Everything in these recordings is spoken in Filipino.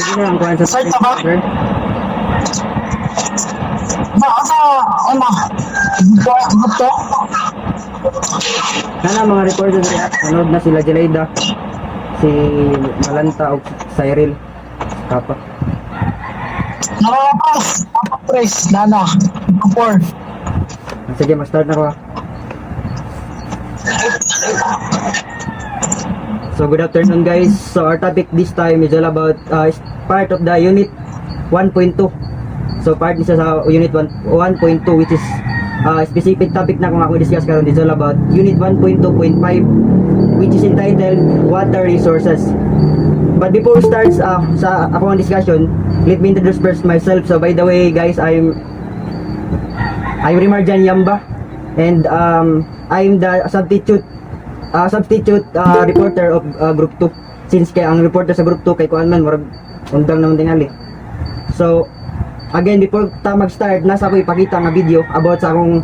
Sino ang kuhan sa Start na ba? sir? Gusto? Sana mga reporter react. Nanood na sila Jelaida, si Malanta o Cyril Kapa. Press, Nana, Kupor. Sige, mag-start na ko ha. So good afternoon guys. So our topic this time is all about is part of the unit 1.2. So part isa sa unit 1.2 which is specific topic na kung ako discuss karon is all about unit 1.2.5 which is entitled water resources. But before starts sa akong discussion, let me introduce first myself. So by the way guys, I'm Rimarjan Yamba and I'm the substitute reporter of group 2 since kay ang reporter sa group 2 kay kuan man murag undang naman tingali. So again, before ta mag-start, nasa ko ipakita nga video about sa akong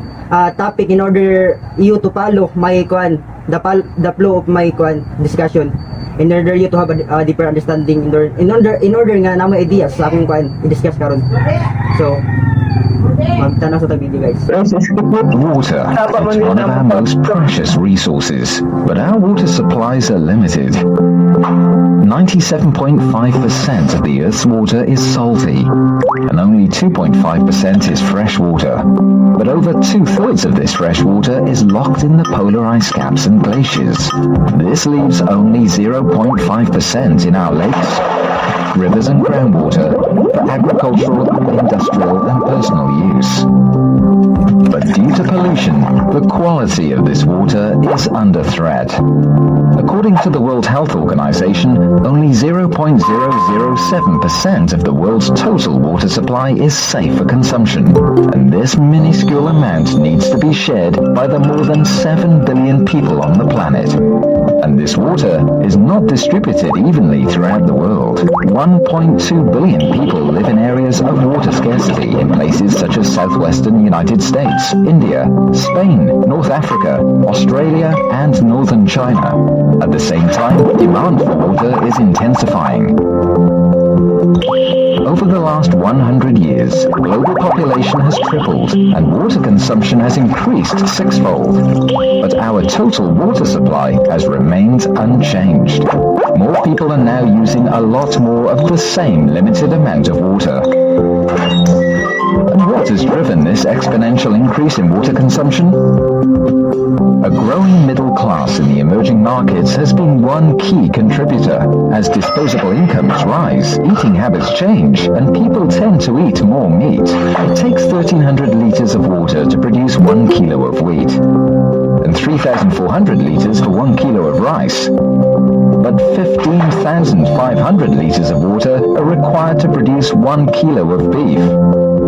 topic in order you to follow my kuan the flow of my kuan discussion in order you to have a deeper understanding in order nga na may ideas sa akong kuan i-discuss karon. So magtanaw sa video guys. Water is one of our most precious resources, but our water supplies are limited. 97.5% of the Earth's water is salty, and only 2.5% is fresh water. But over 2/3 of this fresh water is locked in the polar ice caps and glaciers. This leaves only 0.5% in our lakes, rivers and groundwater for agricultural, industrial and personal use. But due to pollution, the quality of this water is under threat. According to the World Health Organization, only 0.007% of the world's total water supply is safe for consumption, and this minuscule amount needs to be shared by the more than 7 billion people on the planet. And this water is not distributed evenly throughout the world. 1.2 billion people live in areas of water scarcity in places such as southwestern United States, India, Spain, North Africa, Australia and northern China. At the same time, demand for water is intensifying. Over the last 100 years, global population has tripled and water consumption has increased sixfold. But our total water supply has remained unchanged. More people are now using a lot more of the same limited amount of water. And what has driven this exponential increase in water consumption? A growing middle class in the emerging markets has been one key contributor. As disposable incomes rise, eating habits change, and people tend to eat more meat. It takes 1,300 litres of water to produce 1 kilo of wheat, and 3,400 litres for 1 kilo of rice. But 15,500 litres of water are required to produce 1 kilo of beef.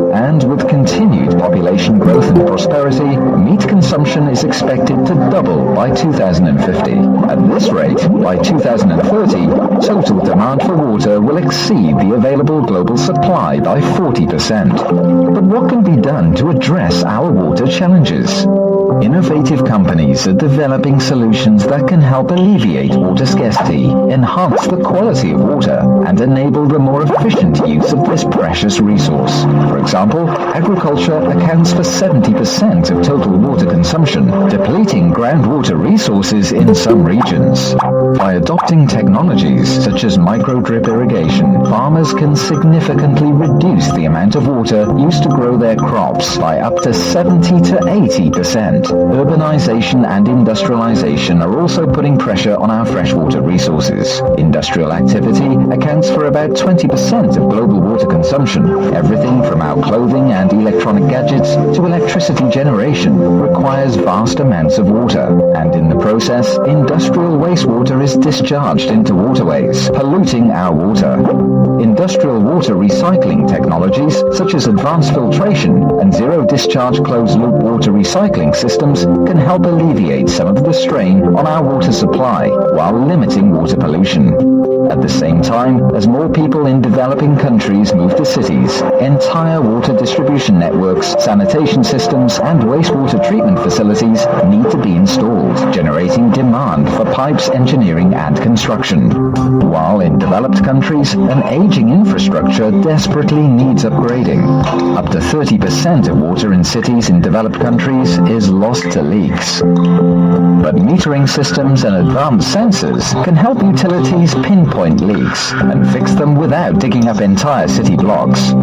And with continued population growth and prosperity, meat consumption is expected to double by 2050. At this rate, by 2030, total demand for water will exceed the available global supply by 40%. But what can be done to address our water challenges? Innovative companies are developing solutions that can help alleviate water scarcity, enhance the quality of water, and enable the more efficient use of this precious resource. For example, agriculture accounts for 70% of total water consumption, depleting groundwater resources in some regions. By adopting technologies such as micro-drip irrigation, farmers can significantly reduce the amount of water used to grow their crops by up to 70 to 80%. Urbanization and industrialization are also putting pressure on our freshwater resources. Industrial activity accounts for about 20% of global water consumption. Everything from our clothing and electronic gadgets to electricity generation requires vast amounts of water, and in the process, industrial wastewater is discharged into waterways, polluting our water. Industrial water recycling technologies such as advanced filtration and zero-discharge closed-loop water recycling systems can help alleviate some of the strain on our water supply while limiting water pollution. At the same time, as more people in developing countries move to cities, entire water distribution networks, sanitation systems, and wastewater treatment facilities need to be installed, generating demand for pipes engineering and construction. While in developed countries, an aging infrastructure desperately needs upgrading. Up to 30% of water in cities in developed countries is lost to leaks. But metering systems and advanced sensors can help utilities pinpoint leaks and fix them without digging up entire city blocks.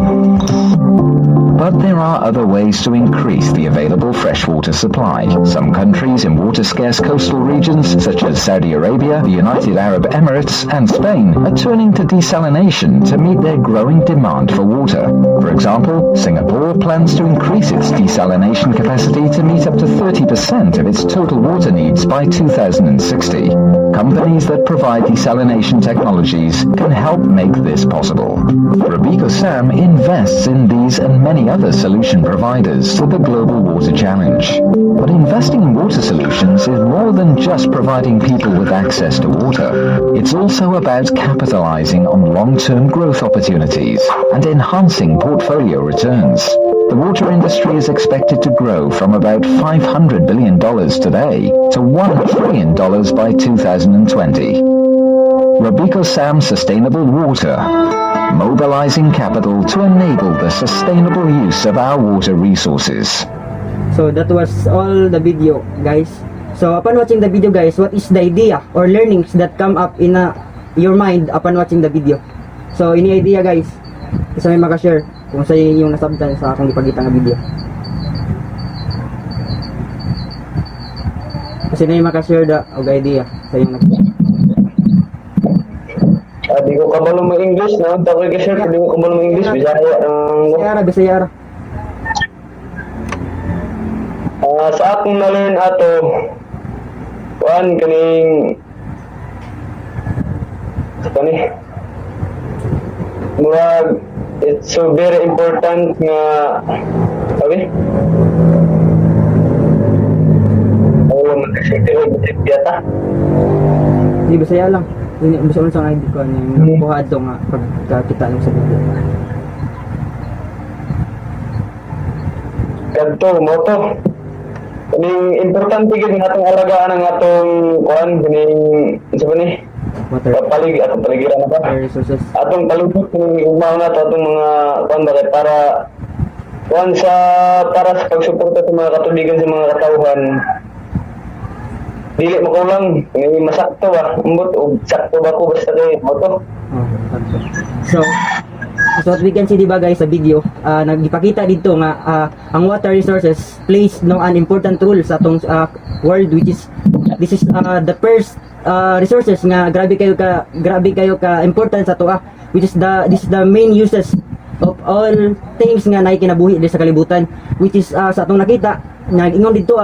But there are other ways to increase the available freshwater supply. Some countries in water-scarce coastal regions, such as Saudi Arabia, the United Arab Emirates, and Spain, are turning to desalination to meet their growing demand for water. For example, Singapore plans to increase its desalination capacity to meet up to 30% of its total water needs by 2060. Companies that provide desalination technologies can help make this possible. Robeco Sam invests in these and many other solution providers to the global water challenge. But investing in water solutions is more than just providing people with access to water. It's also about capitalizing on long-term growth opportunities and enhancing portfolio returns. The water industry is expected to grow from about $500 billion today to $1 trillion by 2020. Robeco Sam Sustainable Water, mobilizing capital to enable the sustainable use of our water resources. So that was all the video, guys. So upon watching the video, guys, what is the idea or learnings that come up in your mind upon watching the video? So any idea, guys? Isa may makashare kung sa yung nasabtan sa akong ipagita nga video. Kasi na yung makashare da og idea sa yung Di ko kabalo mo English na, tapos i-share ko di ko kabalo mo English, Bisaya Bisaya. sa akong na-learn ato, kuan kaning murag it's so very important nga sabi yata Di Bisaya lang. Ini bisa unsang ID ko yung buhat do nga pagkakita ng sa video. kadto mo to kaning importante gid nga atong alagaan ang atong kuan kaning sa ni Water atong paligiran na ba resources. atong palibot kaning umaw na to atong mga kuan ba para kuan para sa pagsuporta sa mga katubigan sa mga katawhan. Dili mo kulang, may masakto ba? Umbot o sakto ba ko basta kay mo to? So what we can see, diba guys, sa video, nagipakita dito nga ang water resources plays an important role sa atong world, which is this is the first resources nga grabe kayo ka important sa to, which is this is the main uses of all things nga naay kinabuhi diri sa kalibutan, which is sa atong nakita nag-ingon dito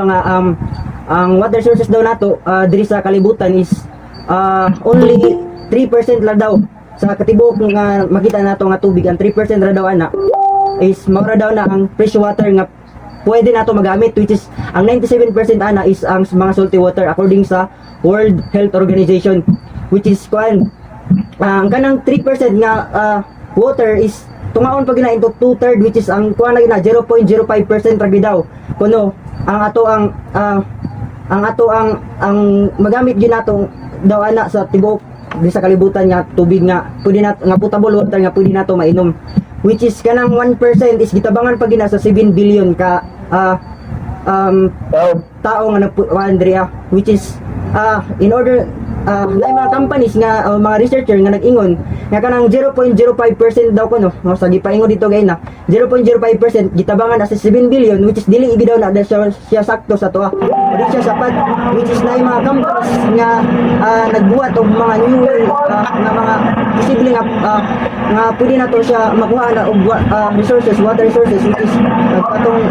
ang water sources daw nato diri sa kalibutan is only 3% lang daw sa katibuok nga makita nato nga tubig. Ang 3% ra daw ana is maura daw na ang fresh water nga pwede nato magamit, which is ang 97% ana is ang mga salty water according sa World Health Organization, which is ang kanang 3% nga water is tungaon pag gina into 2/3, which is ang kuan na 0.05% ra gid daw kuno ang magamit gyud nato daw ana sa tibuok di sa kalibutan nga tubig nga pwede na nga potable water nga pwede nato mainom, which is kanang 1% is gitabangan pag gina sa 7 billion ka tao nga nagpuandria, which is in order may mga companies nga mga researcher nga nag-ingon nga kanang 0.05% daw kuno sa gipaingon dito gay na 0.05% gitabangan na sa 7 billion, which is dili ibidaw na siya sakto sa to dili siya sapat, which is na mga companies nga nagbuhat og mga new way nga mga posible nga pwede na to siya makuha na og resources, water resources, which is katong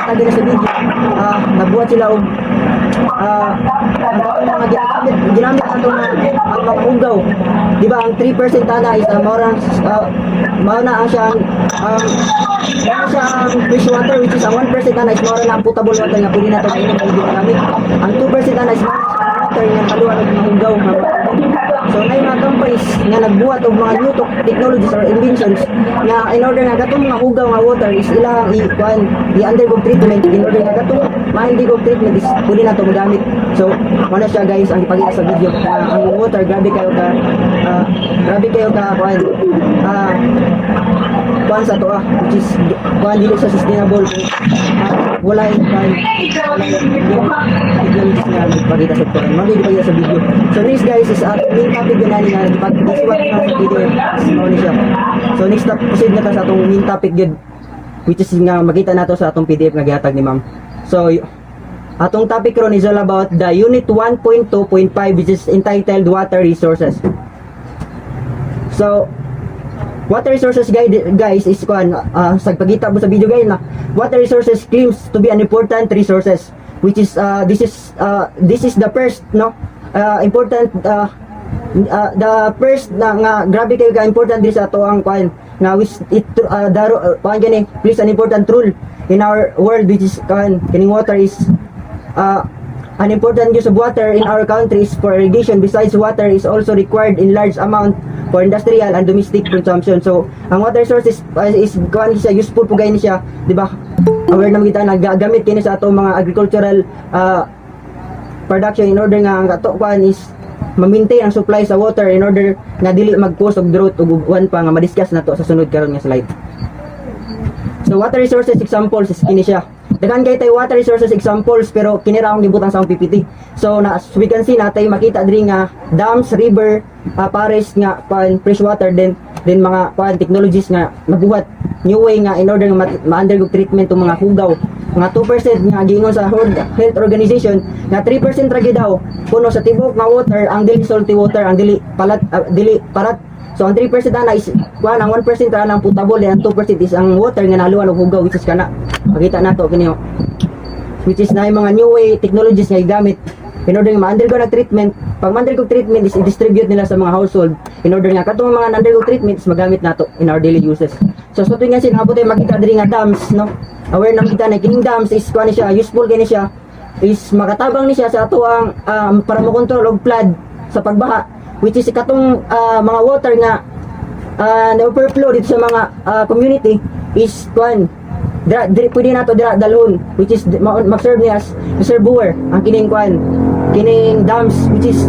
tagi na sa video nagbuhat sila og ang mga ginamit ato ang mga ugaw, di ba? Ang 3% ana is mauna ang siyang fresh water, which is ang 1% ana is mauna na ang potable water nga pwede nato mainom o ginamit. Ang 2% ana is water nga kaluan og mga hugaw nga tubig. So may mga companies nga nagbuhat og mga new technologies or inventions nga in order nga katong mga hugaw nga water is ilang i-undergo treatment in order nga katong ma-undergo treatment is pwede na to magamit. So muna siya guys ang ipakita sa video ang water grabe kayo ka kuan sa to which is kuan dili sa sustainable wala yung technologies nga ipakita sa kuan ipakita sa video. So next guys is main topic yun nani nga ipag-isiwat na sa video is siya. So next proceed na ta sa atong main topic yun which is nga makita nato sa atong PDF nga gihatag ni ma'am. So atong topic ron is all about the unit 1.2.5 which is entitled water resources. So water resources guys is kuan sa pagkita mo sa video guys na water resources claims to be an important resources which is this is the first important the first nga grabe kayo ka important din sa ato ang kuan nga which it kuan gani plays an important role in our world which is kuan kining water is an important use of water in our countries for irrigation. Besides, water is also required in large amount for industrial and domestic consumption. So, ang water source is kuan siya useful po gayni siya, di ba? Aware naman kita nagagamit kini sa ato mga agricultural production in order nga ang ato kuan is ma-maintain ang supply sa water in order nga dili mag-cause og drought ug uwan pa nga ma-discuss nato sa sunod karon nga slide. So, water resources examples is kini siya. Daghan kay tay water resources examples pero kini ra akong gibutang sa akong PPT. So as we can see natay makita diri nga dams, river, pares nga fresh water then mga technologies nga nabuhat new way nga in order nga ma-undergo treatment ng mga hugaw. Nga 2% nga giingon sa World Health Organization nga 3% ra gyud daw puno sa tibok nga water ang dili salty water ang dili parat. So ang 3% ana is ang 1% ra lang potable and 2% is ang water nga naluan og hugaw which is kana. Makita nato kini which is na yung mga new way technologies nga igamit in order nga ma-undergo ng treatment. Pag ma-undergo treatment is i-distribute nila sa mga household in order nga katong mga undergo treatment is magamit nato in our daily uses. So sa tuwing nga sinabot ay makita diri nga dams aware na kita na kining dams is kuan siya useful kini siya is makatabang ni siya sa ato ang para mo-control og flood sa pagbaha which is katong mga water nga na-overflow dito sa mga community is kuan pwede nato dira dalhon which is mag-serve ni as reservoir ang kining kuan kining dams which is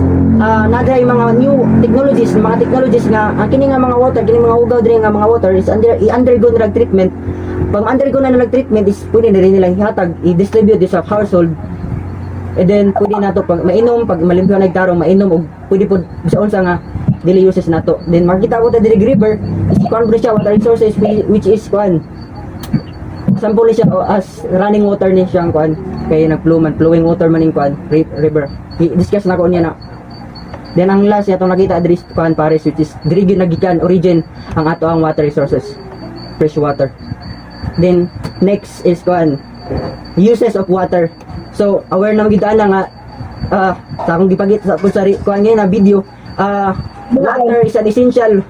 naday mga new technologies nga ang kining nga mga water kining mga hugaw diri nga mga water is i-undergo na treatment. Pag undergo na treatment is pwede na rin nilang ihatag i-distribute sa household and then pwede nato pag mainom pag malimpyo na nagtarong mainom og pwede po sa unsa nga daily uses nato. Then makita ko ta diri river is kuan siya water resources which is kuan sample siya as running water ni siyang kuan kay flowing water man ning kuan river. I-discuss na ko niya na. Then ang last atong nakita diri kuan pares which is diri gyud nagikan origin ang ato ang water resources fresh water. Then next is kuan uses of water. So aware na magita na nga sa akong gipagit sa kuan nga na video water is an essential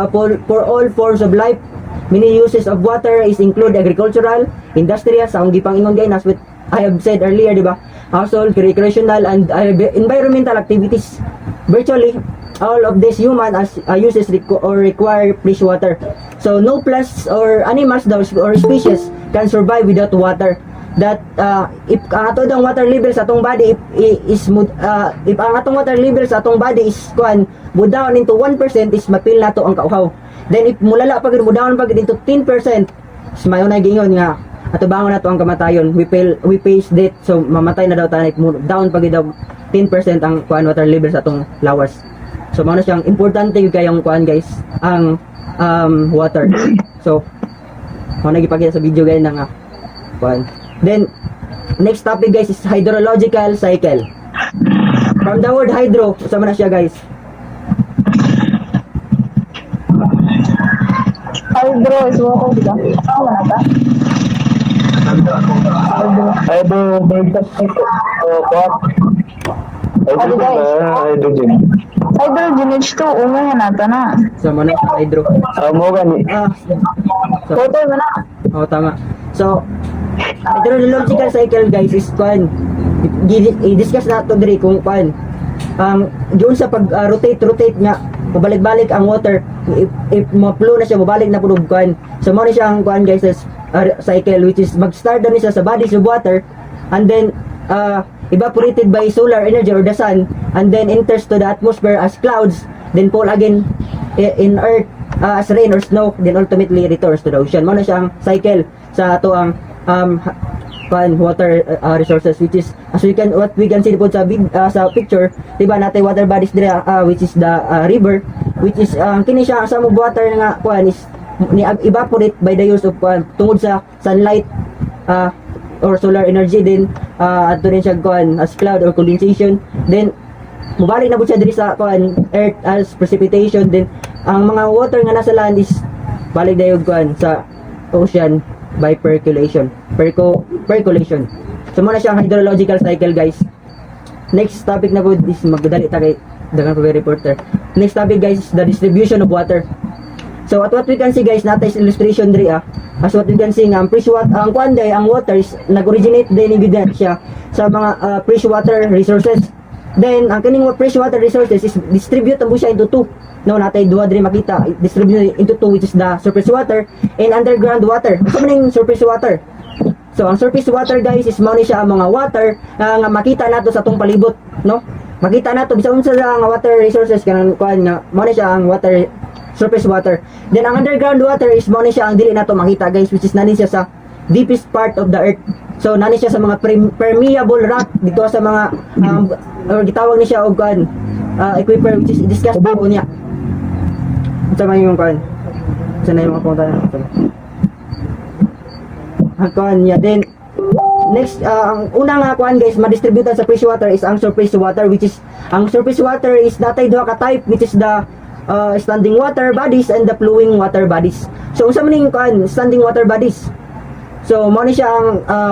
for all forms of life. Many uses of water is include agricultural, industrial, sa akong gipang-ingon gayon as what I have said earlier, di ba? Household, recreational, and environmental activities. Virtually, all of these human uses require fresh water. So, no plants or animals or species can survive without water. That if ang ato dang water level sa atong body if ang atong water level sa atong body is mo down into 1% is mapil nato ang kauhaw. Then if mulala pag mo down pag into 10% is mayo na gingon nga ato bangon nato ang kamatayon. We face death, so mamatay na daw tayo down pag daw 10% ang water level sa atong lawas. So mao na siyang importante gyud kayong guys ang water. So mao na gipakita sa video guys na nga Then next topic guys is hydrological cycle. From the word hydro, sama na siya guys. Hydro is water, di ba? Tama na ta? Hydrogen. Hydrogen H2, umay na ta na. Sama na siya hydro. Mo gani. Water mo na. Tama. So hydrological cycle guys is i-discuss nato diri kung kuan doon sa pag rotate nga pabalik-balik ang water, if ma-flow na siya mabalik na pud kuan. So mo ni siya ang kuan guys is cycle, which is mag-start daw ni siya sa bodies of water and then evaporated by solar energy or the sun and then enters to the atmosphere as clouds, then fall again in earth as rain or snow, then ultimately returns to the ocean. Mo na siya ang cycle sa ato ang water resources, which is as what we can see po sa sa picture, diba natay water bodies dire, which is the river, which is kini siya sa water nga kuan is ni evaporate by the use of tungod sa sunlight or solar energy, then adto rin siya kuan as cloud or condensation, then mubalik na po siya diri sa kuan earth as precipitation, then ang mga water nga nasa land is balik dayon kuan sa ocean by percolation. Percolation. So muna siya ang hydrological cycle guys. Next topic na po is magdali ta kay dagan po kay reporter. Next topic guys is the distribution of water. So at what we can see guys, natay illustration diri as what we can see nga ang freshwater, ang kuanday ang water is nag-originate din evident siya sa mga freshwater resources. Then ang kining freshwater resources is distribute mo siya into two. No, natay duha diri makita, distribute into two, which is the surface water and underground water. Ito man surface water. So ang surface water guys is mao ni siya ang mga water nga makita nato sa atong palibot, no? Makita nato bisan unsa nga water resources kanang kuan nga mao ni siya ang water, surface water. Then ang underground water is mao ni siya ang dili nato makita guys, which is nani siya sa deepest part of the earth. So nani siya sa mga permeable rock dito sa mga or gitawag ni siya og kuan equiper, which is discuss po niya. Sama yung kuan. Sana yung mga punta na. Ang kuan niya. Then next, ang unang kuan guys, ma-distributan sa freshwater is ang surface water, which is ang surface water is natay duha ka type, which is the standing water bodies and the flowing water bodies. So unsa man ning kuan standing water bodies? So mo ni siya ang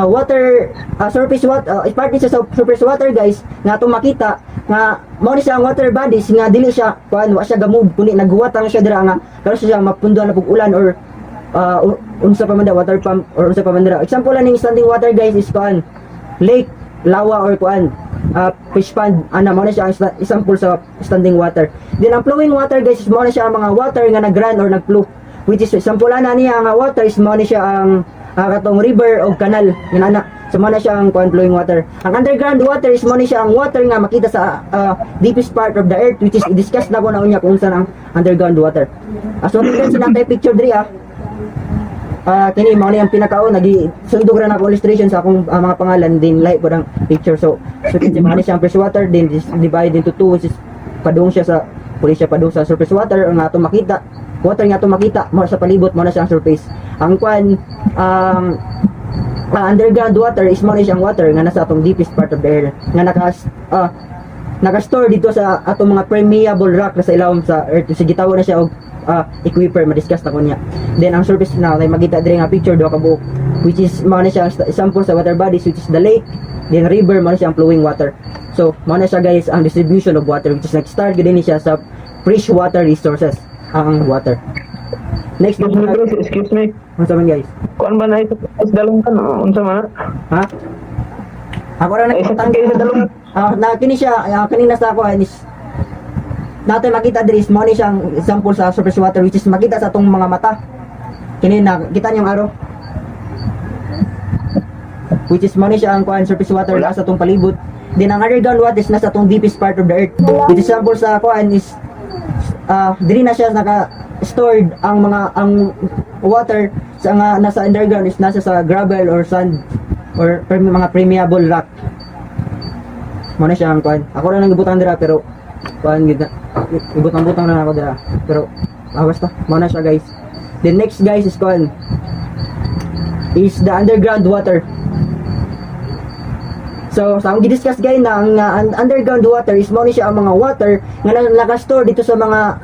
water surface water, part ni siya sa surface water guys nga ato makita nga mo ni siya ang water bodies nga dili siya kuan wa siya gamove kundi nagguwatang siya dira nga pero siya mapunduhan na pug ulan or unsa pa man da water pump or unsa pa man dira. Example ning standing water guys is kuan lake, lawa or kuan fish pond, ana mo ni siya ang example sa standing water. Then ang flowing water guys is mo ni siya ang mga water nga nag-run or nag-flow, which is example ana niya ang water is mo ni siya ang katong river o kanal inana. So mo na siya ang flowing water. Ang underground water is mo ni siya ang water nga makita sa deepest part of the earth, which is i-discuss na ko na unya kung saan ang underground water. So tingnan sila tay picture diri kini mo ni ang pinakaon nagi-sundog ra na ko illustration sa akong mga pangalan din like po ang picture. So kasi mo ni siya ang fresh water din divide into two, which is padung siya sa padung sa surface water nga ato makita water nga ato makita mo sa palibot mo na siya ang surface. Ang kwan underground water is mo ni siyang water nga nasa atong deepest part of the air nga naka-store dito sa atong mga permeable rock na sa ilawom sa earth. So gitawag na siya og equiper, ma-discuss na ko niya. Then ang surface na tay makita diri nga picture do ka buok, which is mo na siya example sa water bodies, which is the lake, then river, mo na siya ang flowing water. So mo na siya guys ang distribution of water, which is nag-start gid ni siya sa fresh water resources ang water. Next Excuse me. unsa man guys? Kuan ba na ito? Is dalong kan unsa man? Ha? Ako ra Isa nakita kayo sa dalong. na kini siya kanina sa ako is natin makita diri is mo ni siyang example sa surface water, which is makita sa atong mga mata. Kini na kita niyo ang araw. Which is mo ni siya ang kuan surface water sa atong palibot. Then ang underground water is nasa atong deepest part of the earth. Which is example sa kuan is diri na siya stored ang water sa nga nasa underground is nasa sa gravel or sand or mga permeable rock. Mo na siya ang kuan. Ako ra nang gibutan dira pero kuan gid ibutang-butang na ako dira. Pero basta mo na siya guys. The next guys is kuan is the underground water. So sa ang gidiscuss guys na ang underground water is mo ni siya ang mga water nga naka-store dito sa mga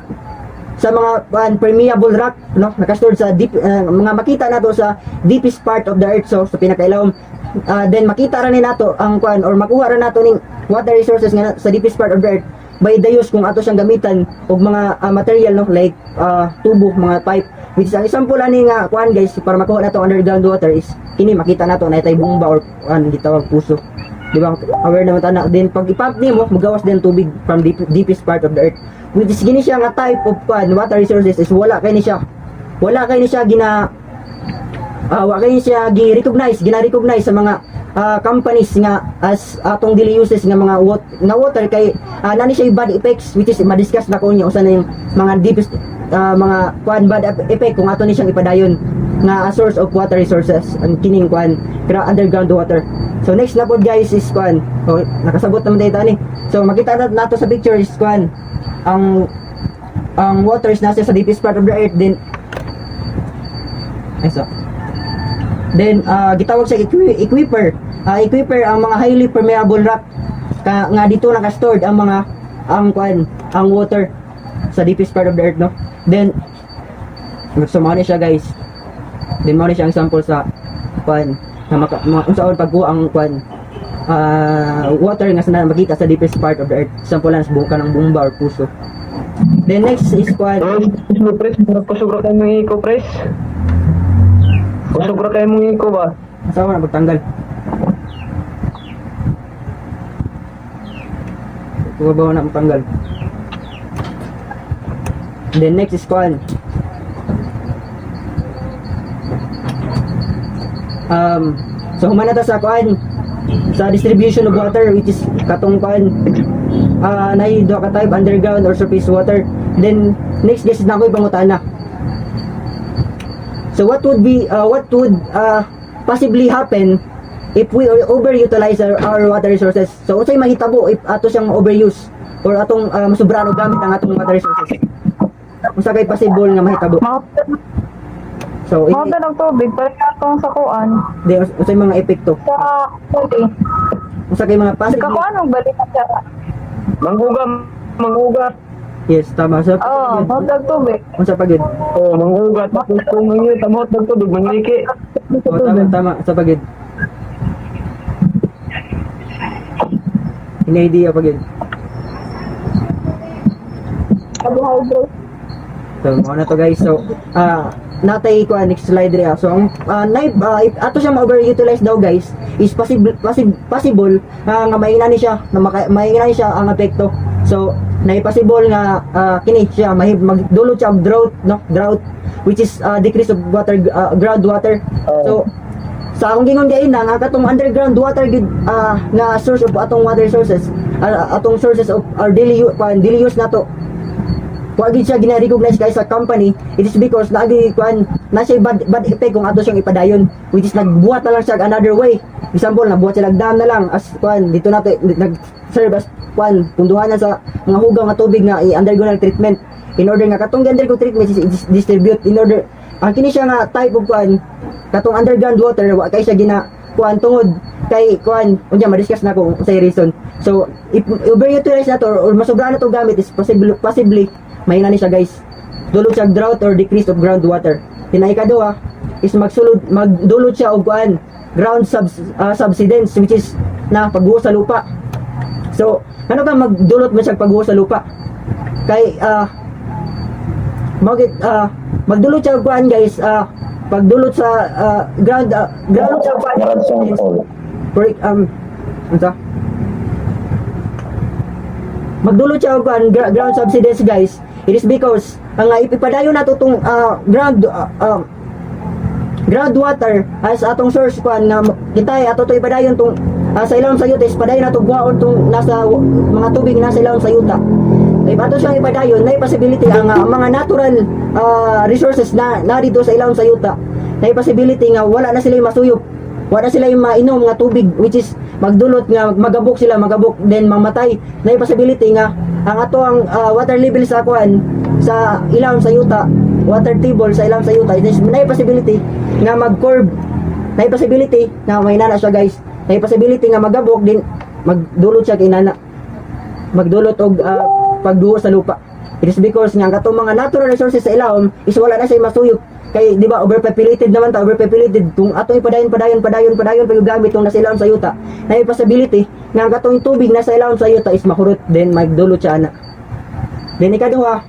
permeable rock, no, naka-store sa deep mga makita nato sa deepest part of the earth. So sa pinakailawom then makita ra ni nato ang kuan or makuha ra nato ning water resources nga sa deepest part of the earth by the use kung ato siyang gamitan og mga material, no, like tubo, mga pipe, which is ang example ani nga kuan guys para makuha nato underground water is kini makita nato na tay bomba or gitawag puso. Di ba? Aware naman tayo na. Then pag ipump nimo, magawas din tubig from deepest part of the earth. Which is gini siya nga type of water resources is wala kay ni siya. Wala kay ni siya wala kay ni siya gina-recognize sa mga companies nga as atong daily uses nga mga water kay nani siya yung bad effects which is ma-discuss na ko niya usa na yung mga deepest mga bad effect kung ato ni siyang ipadayon nga a source of water resources and kining underground water. So next na po guys is nakasabot naman tayo ni. So makita nato sa picture is ang water is nasa sa deepest part of the earth then gitawag sa equiper. Equiper ang mga highly permeable rock nga dito naka-stored ang mga ang water sa deepest part of the earth, no. Then so mao ni siya guys. Then mao ni siya ang sample sa na unsaon pagkuha ang water nga sa makita sa deepest part of the earth. Sample lang sa buka ng bumba or puso. Then next is Pres, kusog ra kayo mong iko, Pres. Kusog ra kayo mong iko ba? asawa na pagtanggal. Kuha na matanggal. Then next is so humana ta sa sa distribution of water which is katong nay do ka type underground or surface water. Then next guys na ko ipangutana. So what would possibly happen if we overutilize our water resources? So unsay mahitabo if ato siyang overuse or atong masubrano gamit ang atong water resources? Unsa kay possible nga mahitabo? So Mga ng tubig, parang atong sa kuan. di unsay mga epekto? Sa huli. Unsa kay mga Di possible? ka kuan ang balik na siya. Manghugat. Yes, tama. So Oo, mga tubig. unsa pa gyud? Oh, manghugat. Tapos kung mangyay, tamot ng tubig, mangliki. Tama sa pagid. Ini idea pagid. Carbohydrate. So mao na to guys. So natay ko next slide ria. So ang if ato siya ma-overutilize daw guys is possible nga maingna ni siya maingna ni siya ang epekto. So possible nga kini siya magdulot siya og drought which is decrease of water groundwater. So sa akong gingon gain na nga katong underground water gid nga source of atong water resources atong sources of our daily use nato. Wag siya gina-recognize kay sa company. It is because lagi na siya bad effect kung ato siyang ipadayon which is nagbuhat na lang siya another way. Example, nabuhat siya dam na lang as dito nato nag-serve as punduhan na sa mga hugaw nga tubig nga i-undergo treatment in order nga katong undergo treatment is distribute in order ang kini siya nga type of katong underground water wa kay siya gina tungod kay unya ma-discuss na ko sa reason. So if overutilize na to or masobra na to gamit is possibly mahina ni siya guys. Dulot siya drought or decrease of groundwater. Ikaduha is magdulot siya og ground subsidence which is na pagbuho sa lupa. So ano ka magdulot man siya pagbuho sa lupa? Kay magdulot siya og guys pagdulot sa ground subsidence. Magdulot siya og ground subsidence guys. It is because ang ipipadayon nato tong groundwater as atong source nga kitay ato to ipadayon tong sa ilawom sa yuta is padayon nato guwaon tong nasa mga tubig nasa ilawom sa yuta. If ato siyang ipadayon na possibility ang mga natural resources na dito sa ilawom sa yuta na possibility nga wala na sila masuyop, wala sila yung mainom nga tubig which is magdulot nga magabok then mamatay. Na possibility nga ang ato ang water level sa sa ilawom sa yuta, water table sa ilawom sa yuta is na possibility nga mag-curve. Na possibility na may nana siya guys. Na possibility nga magabok din magdulot siya kay nana. Magdulot og pagduho sa lupa. It is because nga katong mga natural resources sa ilawom is wala na siya masuyop. Kay di ba overpopulated naman ta, overpopulated kung ato ipadayon pa yung gamit tong nasa ilawom sa yuta. Na possibility nga katong tubig nasa ilawom sa yuta is makurot then magdulot siya ana. Then ikaduha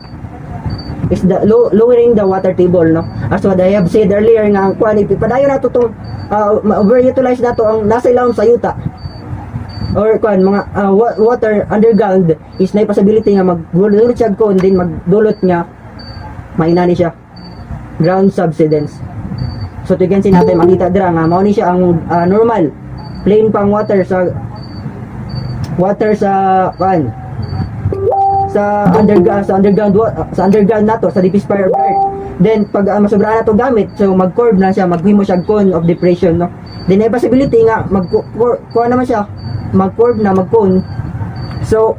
is the lowering the water table, no. As what I have said earlier nga ang ipadayon nato tong overutilize nato ang nasa ilawom sa yuta. or kuan mga water underground is na possibility nga magdulot siya kon din magdulot nga mainani siya ground subsidence. So tigan sin natin makita dira nga mao ni siya ang normal plain pang water sa kuan sa underground nato sa deep spire of earth. Then pag masobrahan nato gamit, so mag-curve na siya, maghimo siya cone of depression, no. Then may possibility nga kuha naman siya, mag-curve na mag-cone. So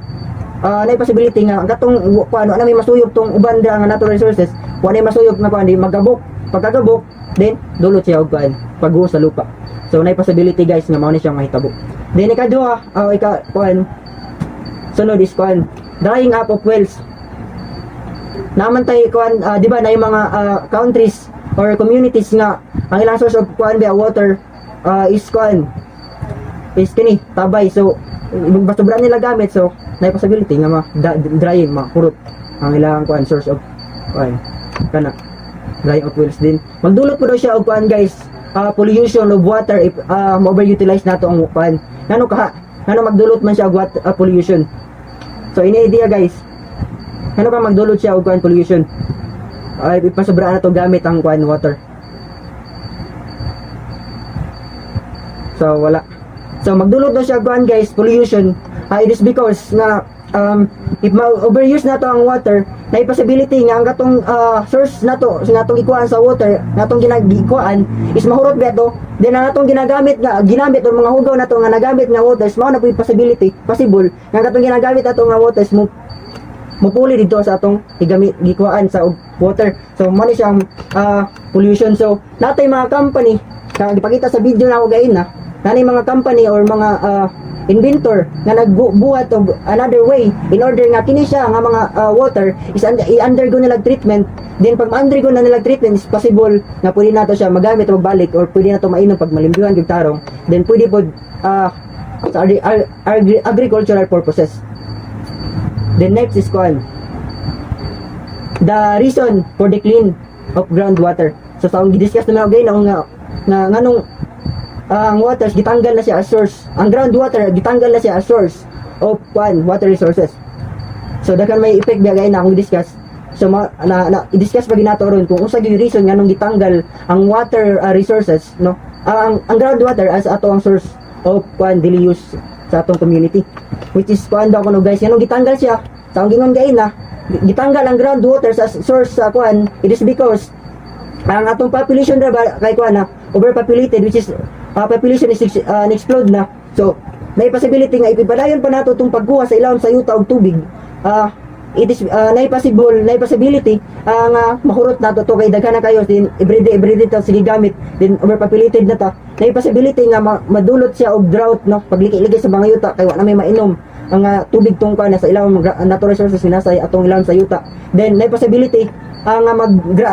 may possibility nga katong kuano na may masuyop tong uban dira nga natural resources, kuha na masuyop na kuan di magabok. Pagkagabok, then dulot siya og kuan pag-uho sa lupa. So may possibility guys nga mao ni siyang mahitabo. Then ikaduha, kuan sunod is kuan drying up of wells. Naman tayo kuan di ba na yung mga countries or communities nga ang ilang source of kuan ba water is kuan is kini tabay. So basobran nila gamit, so na possibility nga drying makurot ang ilang kuan source of kuan kana drying of wells. Din magdulot po daw siya og kuan guys pollution of water if overutilize nato ang kuan ngano magdulot man siya og water pollution. So ini idea guys, ano ka magdulot siya og kuan pollution ay ipasobra na to gamit ang kuan water. So wala, so magdulot na siya kuan guys pollution. It is because nga if overuse na to ang water, na possibility nga ang katong source nato sa natong ikuan sa water natong ginagikuan is mahurot ba to, then ang natong ginamit or mga hugaw nato nga nagamit nga water is mao na po possible nga katong ginagamit nato nga water is mupuli dito sa atong gikuan sa water. So mo ni siyang pollution. So natay mga company kang ipakita sa video na ako gain na nanay mga company or mga inventor nga nagbuhat og another way in order nga kini siya nga mga water is i-undergo nila treatment. Then pag ma-undergo na nila treatment is possible nga pwede nato siya magamit o magbalik or pwede nato mainom pag malimbyuhan gyud tarong. Then pwede pod sa agricultural purposes. The next is kuan the reason for the clean of groundwater. So sa gidiscuss naman again nga nganong ang water gitanggal na siya as source, ang groundwater gitanggal na siya as source of water resources. So dakan may effect biya na akong discuss. So i-discuss pa ginato ron kung unsa gyud reason nganong gitanggal ang water resources, no, ang groundwater as ato ang source of daily use sa atong community, which is daw kuno guys nganong gitanggal siya sa ang gingon gain na gitanggal ang groundwater sa source sa it is because ang atong population ra kay overpopulated, which is population is explode na. So may possibility nga ipipadayon pa nato itong pagkuha sa ilawom sa yuta og tubig. It is possibility nga mahurot nato to kay daghan na kayo din everyday ta sige gamit din overpopulated na ta. May possibility nga madulot siya og drought, no, pagliki-liki sa mga yuta kay wa na may mainom ang tubig tungkol na sa ilawom natural resources sinasay atong ilawom sa yuta. Then may possibility nga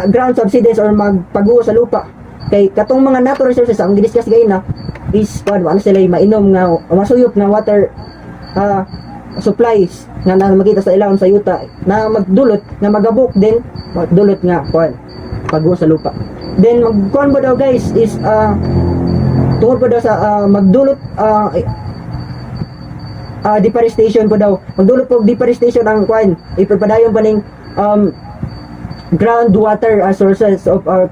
ground subsidence or magpagguho sa lupa kay katong mga natural resources ang gidiscuss gayon na is ano sila mainom nga masuyop nga water supplies nga makita sa ilawom sa yuta na magdulot nga magabok din magdulot nga pagguho sa lupa. Then magkuan ba daw guys is tungod pa daw sa magdulot deforestation po daw, magdulot po deforestation ang ipapadayon pa ning groundwater sources of our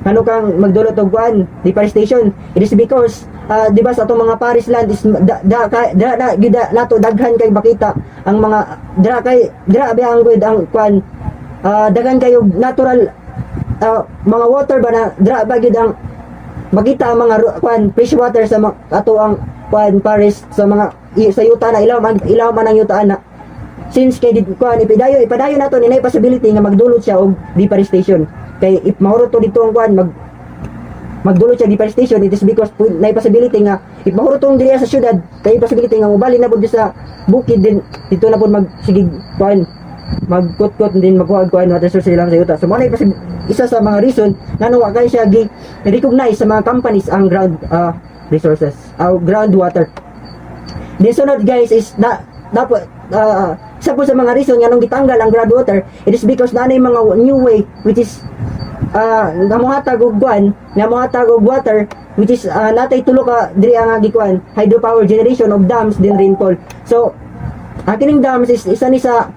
ano kang magdulot og deforestation. It is because di ba sa atong mga Paris land is nato daghan kay makita ang mga dira ang good ang daghan kayo natural mga water ba na dira ba gid ang makita ang mga fresh water sa ato ang Paris sa mga sa yuta na ilaw man ang yuta na since kay ipadayon nato ni possibility nga magdulot siya og deforestation. Kay if mahurot to dito ang magdulot siya deforestation, it is because na possibility nga if mahurot tong diriya sa syudad kay possibility nga mobali na pud sa bukid din dito na pud magsigig magkot-kot din magkuha water source lang sa yuta. So mo na isa sa mga reason ngano wa kay siya gi-recognize sa mga companies ang ground resources groundwater. This sunod guys is dapat isa po sa mga reason nga nung gitanggal ang groundwater, it is because nanay mga new way which is namuhatag og water which is natay tulo ka diri ang gikuan hydropower generation of dams din rainfall. So kining dams is isa ni sa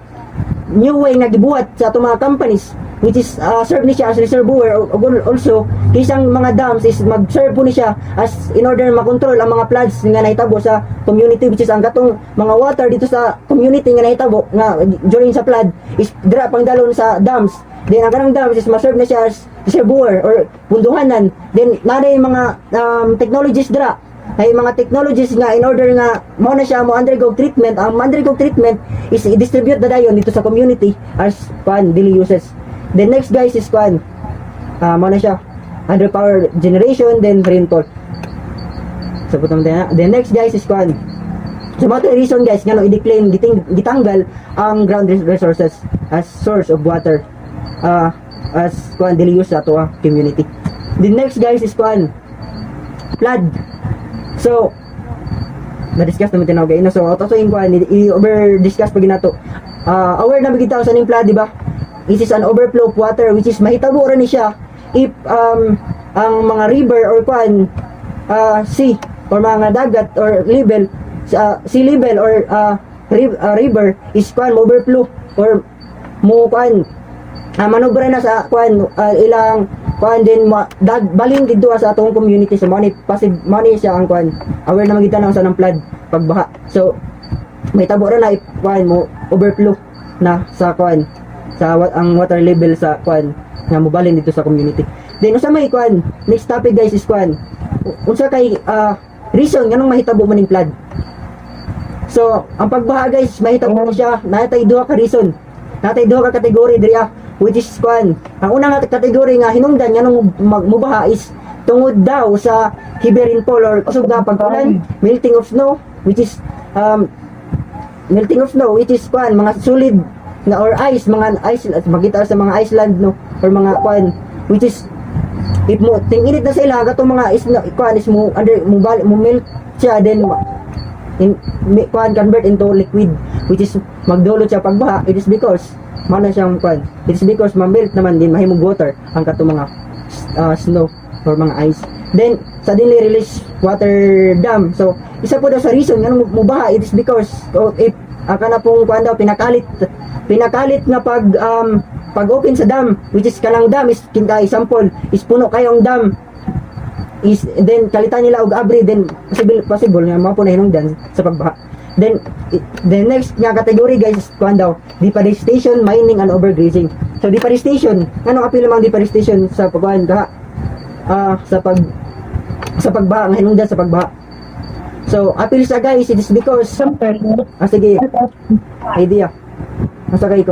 new way nga gibuhat sa ato mga companies, which is serve ni siya as reservoir, o also kisang mga dams is mag-serve po ni siya as in order makontrol ang mga floods nga nahitabo sa community, which is ang katong mga water dito sa community nga nahitabo nga during sa flood is dira pang dalon sa dams. Then ang kanang dams is ma-serve na siya as reservoir or punduhanan. Then naday mga technologies dira, ay mga technologies nga in order nga mo na siya mo undergo treatment. Ang undergo treatment is i-distribute na dayon dito sa community as daily uses. Then next guys is mo na siya hydropower generation, then rainfall. So putang tayo. Then next guys is so mga reason guys nga no i-declaim gitanggal ang ground resources as source of water as daily use sa ato community. The next guys is flood. So na-discuss naman tinawag na. So ato yung i-over discuss pag nato. Aware na bigitaw sa ning flood, di ba? It is an overflow of water which is mahitabo ra ni siya if ang mga river or sea or mga dagat or level sea level or river is overflow or mo manobra na sa ilang din balin dito sa atong community sa money siya ang aware na magita na sa ng flood pagbaha. So may tabo ra na mo overflow na sa sa ang water level sa nga mobalin dito sa community. Then usa may next topic guys is unsa kay reason nganong mahitabo man ning flood. So ang pagbaha guys mahitabo siya natay duha ka reason. Natay duha ka category diri which is ang unang kategory nga hinungdan nganong mubaha is tungod daw sa heavy rainfall or kusog nga pagkulan, melting of snow which is mga solid na or ice, mga ice makita sa mga Iceland no or mga which is if mo ting-init na sila gatong mga is mo melt siya then convert into liquid which is magdulot siya pagbaha. It is because mana siyang it is because ma-melt naman din mahimong water ang katong mga snow or mga ice. Then suddenly release water dam. So isa po daw sa reason nga mubaha it is because if aka na pong daw pinakalit nga pag open sa dam which is kalang dam is example is puno kayong dam is then kalitan nila og abri then possible nga mao po na hinungdan sa pagbaha. Then the next nga category guys is deforestation, mining and overgrazing. So deforestation, anong apil mang deforestation sa pagbaha sa pagbaha ang hinungdan sa pagbaha. So apil sa guys it is because sige idea asa kay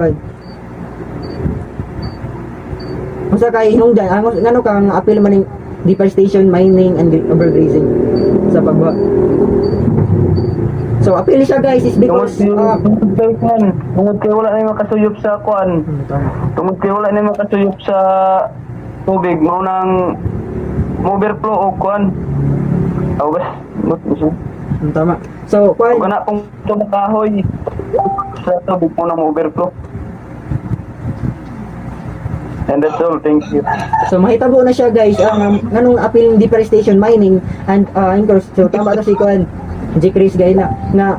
hinungdan ngano kang apil man ning deforestation, mining and overgrazing sa pagbaha. So apil siya guys is because tungod kay wala na makasuyop sa tungod kay wala na makasuyop sa tubig mao nang overflow og tama. So kana kung tumakahoy sa tubig mo nang overflow. And that's all, thank you. So mahitabo na siya guys ang nganong apil deforestation, mining and so tama to si J. Chris guys na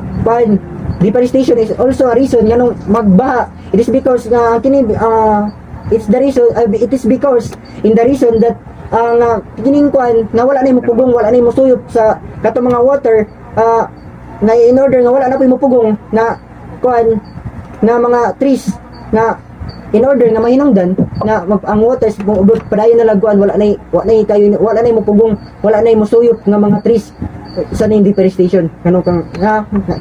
deforestation is also a reason nganong magbaha. It is because it's the reason it is because in the reason that kining na wala na mupugong, wala na musuyop sa kato mga water na in order nga wala na po mupugong na na mga trees na in order nga mahinungdan na ang water padayon na laguan wala na mupugong, wala na musuyop nga mga trees sa ning deforestation kanong kang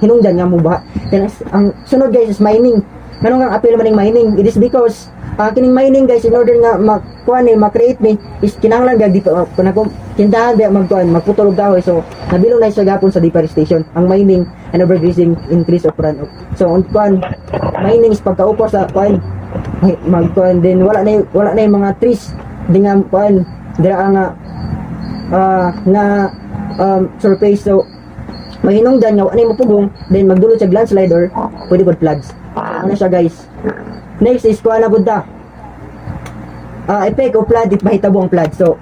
hinungdan nga mubaha. Then ang sunod guys is mining. Kanong kang apil man ning mining, it is because kining mining guys in order nga ma-create is kinahanglan gyud dito kanang tindahan ba magputol og kahoy. So nabilong na siya gapon sa deforestation ang mining and overgrazing increase of runoff. So on mining is pagkaupo sa then wala na yung mga trees di nga dira nga surface. So mahinungdan nga wala na mapugong then magdulot sa landslide or pwede pod floods. Ano siya guys. Next is na budda effect of flood if mahitabo ang flood. So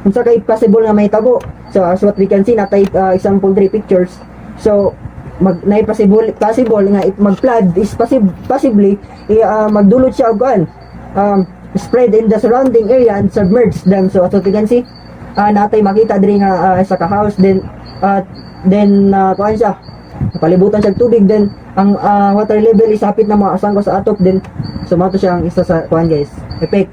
unsa kay possible nga mahitabo. So as what we can see natay example 3 pictures. So nay possible nga if mag-flood is possibly magdulot siya og spread in the surrounding area and submerge them. So as what we can see natay makita diri nga sa ka-house then kuan siya palibutan siya og tubig then ang water level is hapit na maasangko sa atop then sumato siya ang isa sa kuan guys effect.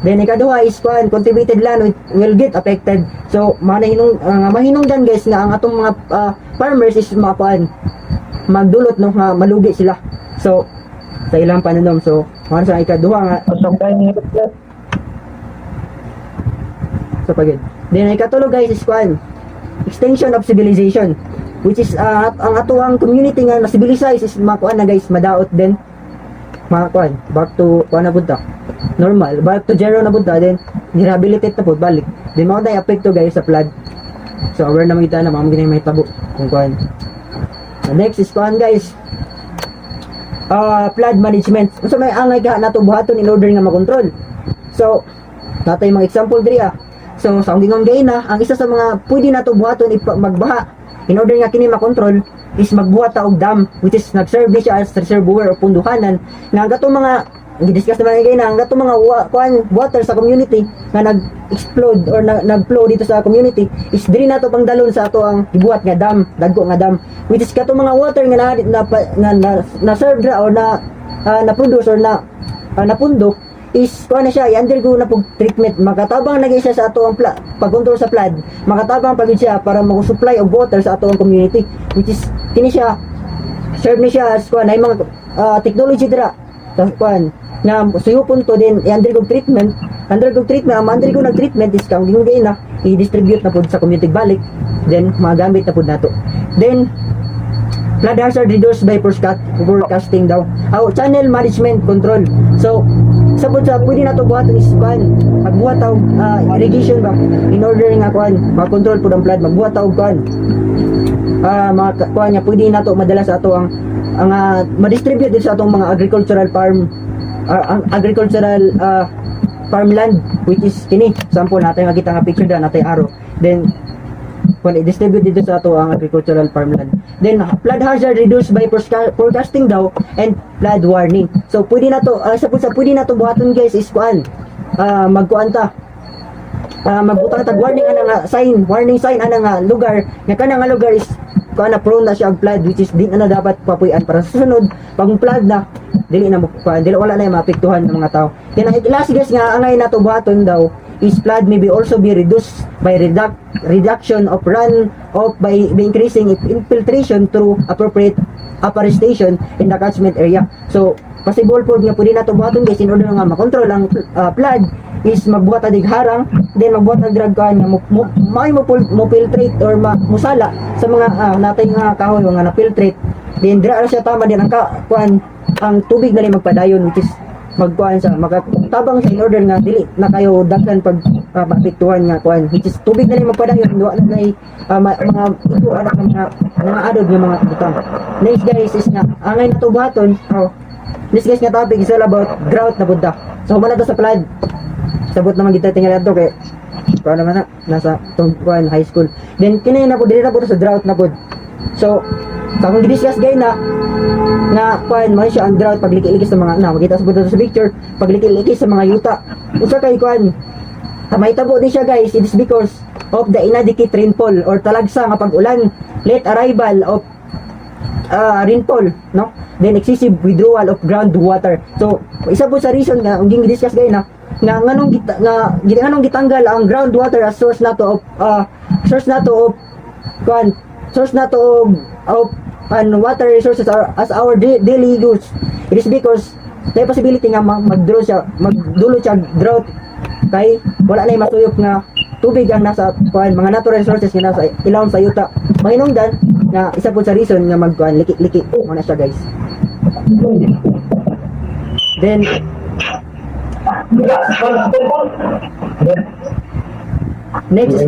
Then ikaduha is kuan contributed land will get affected. So mahinungdan guys nga ang atong mga farmers is magdulot no nga malugi sila. So sa ilang pananom. So mao sa ikaduha nga so pagid. Then ikatulo guys is kuan extinction of civilization, which is ang atuang community nga na civilized is makuan na guys madaot din makuan back to kuan na budta normal, back to zero na budta then rehabilitate na pud balik then mao day apekto guys sa flood. So aware na kita na mga ginay may tabo kung kuan. Next is kuan guys flood management. So may angay ka nato buhaton in order nga makontrol. So natay mga example diri So sa gingon gay na ang isa sa mga pwede nato buhaton magbaha in order nga kini makontrol is magbuhat ta og dam, which is nag-serve ni siya as reservoir o punduhanan nga ang gatong mga gidiscuss naman gay na ang gatong mga water sa community nga nag-explode or nag-flow dito sa community is diri nato pangdalon sa ato ang gibuhat nga dam, dagko nga dam, which is gatong mga water nga na serve ra or na produce or napundo is kuha na siya, i-undergo na pag treatment. Makatabang lagi siya sa ato ang pag-control sa flood. Makatabang pagod siya para mag-supply of water sa ato ang community. Which is, kini siya, serve ni siya as kuha na yung mga technology dira. Sa kuha, na suyupon to din, i-undergo treatment. Ang undergo ng treatment is kang ginugay na, i-distribute na po sa community balik. Then, magamit na po na to. Then, flood hazard reduced by forecasting daw. Channel management control. So, sabot sa pwede na to buhaton is kuan magbuhat og irrigation ba in order nga kuan ma-control pud ang flood magbuhat og kuan mga kuan nya pwede na to madala sa ato ang ma-distribute din sa atong mga agricultural farmland which is kini sample natay makita nga picture da natay arrow then kung i-distribute dito sa ato ang agricultural farmland. Then flood hazard reduced by forecasting daw and flood warning. So pwede na to pwede na to buhaton guys is kuan magkuan ta magbutang tag warning warning sign ana nga lugar nga kana nga lugar is kuan na prone na siya og flood which is di na dapat papuy-an para sa sunod pag flood na dili na mo kuan dili wala na maapektuhan ng mga tao. Then ang last guys nga angay na to buhaton daw is flood may also be reduced by reduction of runoff by increasing infiltration through appropriate afforestation in the catchment area. So possible po nga pwede na to buhaton guys in order nga makontrol ang flood is magbuhat dig harang then magbuhat drag kan nga mo filtrate or musala sa mga natay nga kahoy nga na-filtrate then dira siya tama din ang kuan ang tubig na ni magpadayon which is magkuan sa makatabang sa in order nga dili na kayo daghan pag apektuhan nga kuan which is tubig na ni magpadayon duwa na mga ito ana mga adod nga mga butang. Next guys is nga angay na to buhaton this guys nga topic is all about drought na budda. So humana to sa flood sabot naman kita tingala ato kay kuan naman na nasa kuan high school then kini na po dili na po sa drought na pod. So sa akong gidiscuss guys na kuan man siya ang drought pagliki-liki sa mga makita sa picture pagliki-liki sa mga yuta usa kay kuan may tabo din siya guys. It is because of the inadequate rainfall or talagsa nga pag-ulan, late arrival of rainfall, no, then excessive withdrawal of groundwater. So isa po sa reason nga ang gi-discuss guys na nganong gitanggal ang groundwater as source na to of water resources as our daily use. It is because may possibility nga magdulot siya drought kay wala na matuyok nga tubig ang nasa mga natural resources nga nasa ilawom sa yuta. Mahinungdan nga isa po sa reason nga liki-liki mo na siya guys. Then next is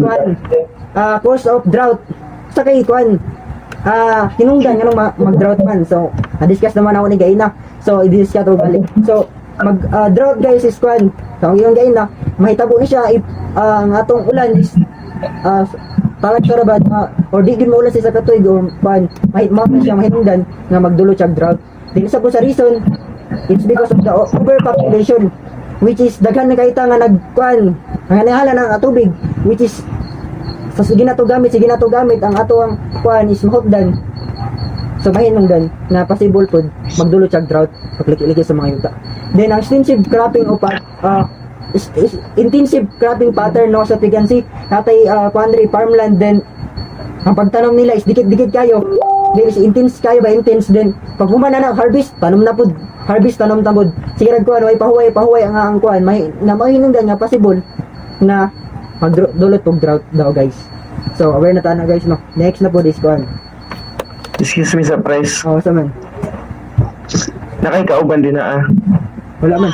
cause of drought sa kay hinungdan nga mag-drought man. So na-discuss naman ako ni Gaina. So i-discuss to balik. So drought guys is so yung Gaina mahitabo ni siya if ang atong ulan is talag sa rabat or di gid maulas sa katuig o pan mahit mo na siya mahinungdan nga magdulo siya drought. Din isa po sa reason, it's because of the overpopulation, which is daghan na kaita nga nagkuan nanganihala ng tubig, which is sa sige na to gamit ang ato ang kuan is mahutdan. So mahinungdan na possible pod magdulo siya drought pagliki-liki sa mga yuta. Then ang extensive cropping o intensive cropping pattern no sa Tigansi natay quandary farmland, then ang pagtanom nila is dikit-dikit kayo, then is intense kayo ba intense, then pag humana na harvest tanom na pud, harvest tanom tamod sige kuan way pahuway ang kuan na mahinungdan nga possible na magdulot og drought daw guys. So aware na tayo guys no. Next na po this kuan. Excuse me sa price. Oh sa man. Nakikauban din na Wala man.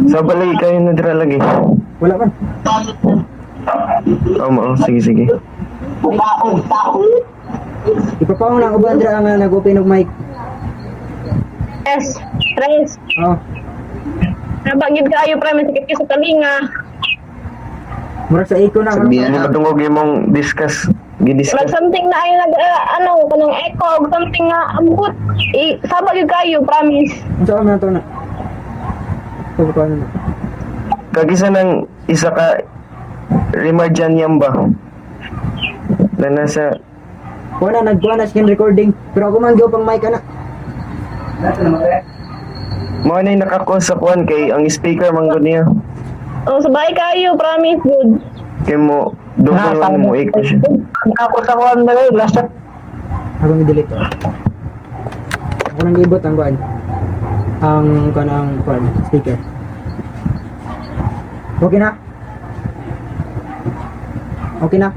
Sa balay kayo na dira lagi. Wala man. Sige. Ipapawang lang uban dira nga nag-open og mic. Yes, Tres. Oh, Nabagid kayo para masakit ka sa talinga. murag sa iko na Sabihan ni matungog imong discuss. Like Gidiscuss. something na ay kanang echo, something nga ambot. Sabagid kayo, promise. Unsa man to na? Ito ko na. Kagisa ng isa ka Rimarjan Yamba na nasa Wala nagkuha na screen recording, pero ako man gyud pang mic ana. mo na nakakuha sa kuan kay ang speaker man gud niya Sabay kayo, promise, good. kay mo doon lang mo echo siya. Ako sa kuwan na rin, last time. Ako mi-delete to. Ako nang ibot ang kuan. Ang kanang kuan speaker. Okay na? Okay na?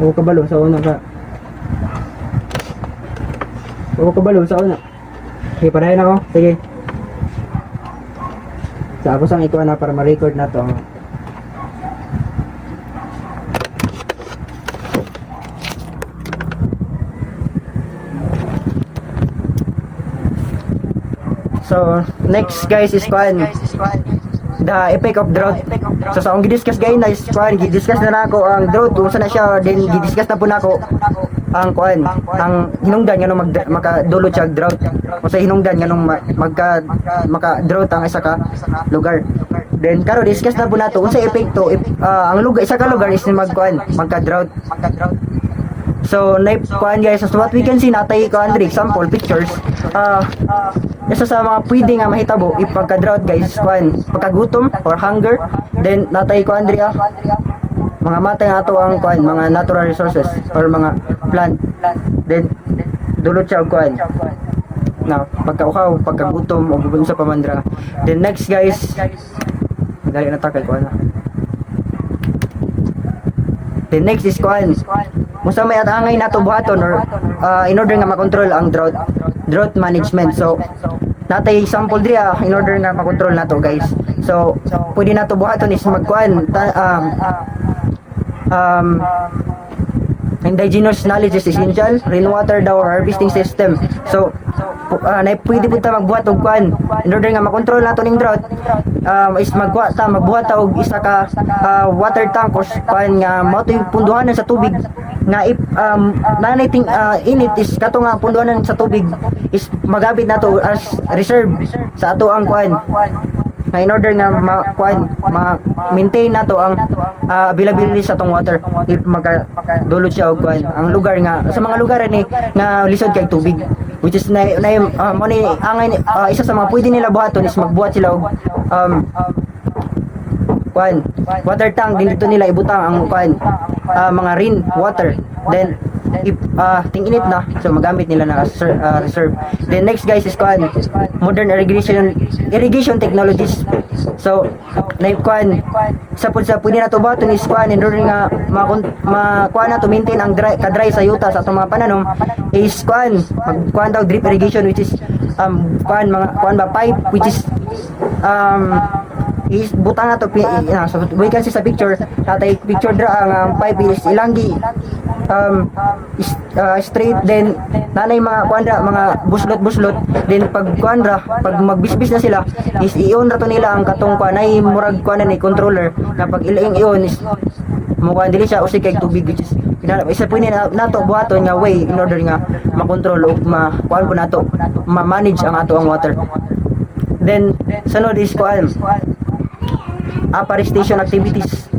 Oo kabalo sa una ka. Oo kabalo sa una. Okay, panahin ako. Sige. Sa ako sang ikuha na para ma-record na to. So, next guys is kuan. The effect of drought. So sa akong gidiscuss guys na is kuan, gidiscuss na nako ang drought, unsa na siya, then gidiscuss na po nako ang kuan, ang hinungdan nganong makadulot siya og drought. O sa hinungdan nganong maka-drought ang isa ka lugar. Then karon discuss na po nato unsa epekto if ang lugar isa ka lugar is magkuan, magka-drought. So, kuan guys, so what we can see natay ko Andre example pictures. Isa sa mga pwede nga mahitabo if pagka-drought guys, kuan, pagkagutom or hunger, then natay ko Andre mga matay nga ato ang kuan, mga natural resources or mga plant. Then dulot siya og kuan. Na pagkauhaw, pagkagutom o bubun sa pamandra. Then next guys, dali na ta kay kuan. Then next is kuan. Musa may atangay nato buhaton or in order nga makontrol ang drought management. So natay example diri in order nga makontrol nato guys. So pwede nato buhaton is magkuan indigenous knowledge is essential, rainwater daw harvesting system. So pwede po ta magbuhat og kuan in order nga makontrol nato ning drought. Is magbuhat ta og isa ka water tank or kuan nga mao to yung punduhanan sa tubig nga if nanating init is kato nga punduhanan sa tubig is magabit nato as reserve sa ato ang kuan nga in order nga ma-maintain nato ang availability sa tong water if magdulot siya og kuan ang lugar nga sa mga lugar ni nga lisod kay tubig, which is isa sa mga pwede nila buhaton is magbuhat sila og kuan water tank din dito nila ibutang ang kuan mga rain water, then if ting-init na so magamit nila na reserve. Then next guys is kuan modern irrigation technologies. So kuan sa pwede na to baton is kuan in order nga kuan na to maintain ang dry sa yuta sa atong mga pananom is kuan kuan daw drip irrigation, which is kuan ba pipe which is is butang na to so we can see sa picture natay picture dra ang pipe is ilanggi straight, then nanay mga kuandra mga buslot then pag kuandra pag magbisbis na sila is i-on ra to nila ang katong kuanay murag kuanan ni controller na pag ilaing i-on is mukuan dili siya usig kay tubig, which is isa po na nato buhaton nga way in order nga makontrol o kuan po nato ma-manage ang ato ang water. Then sunod is kuan afforestation activities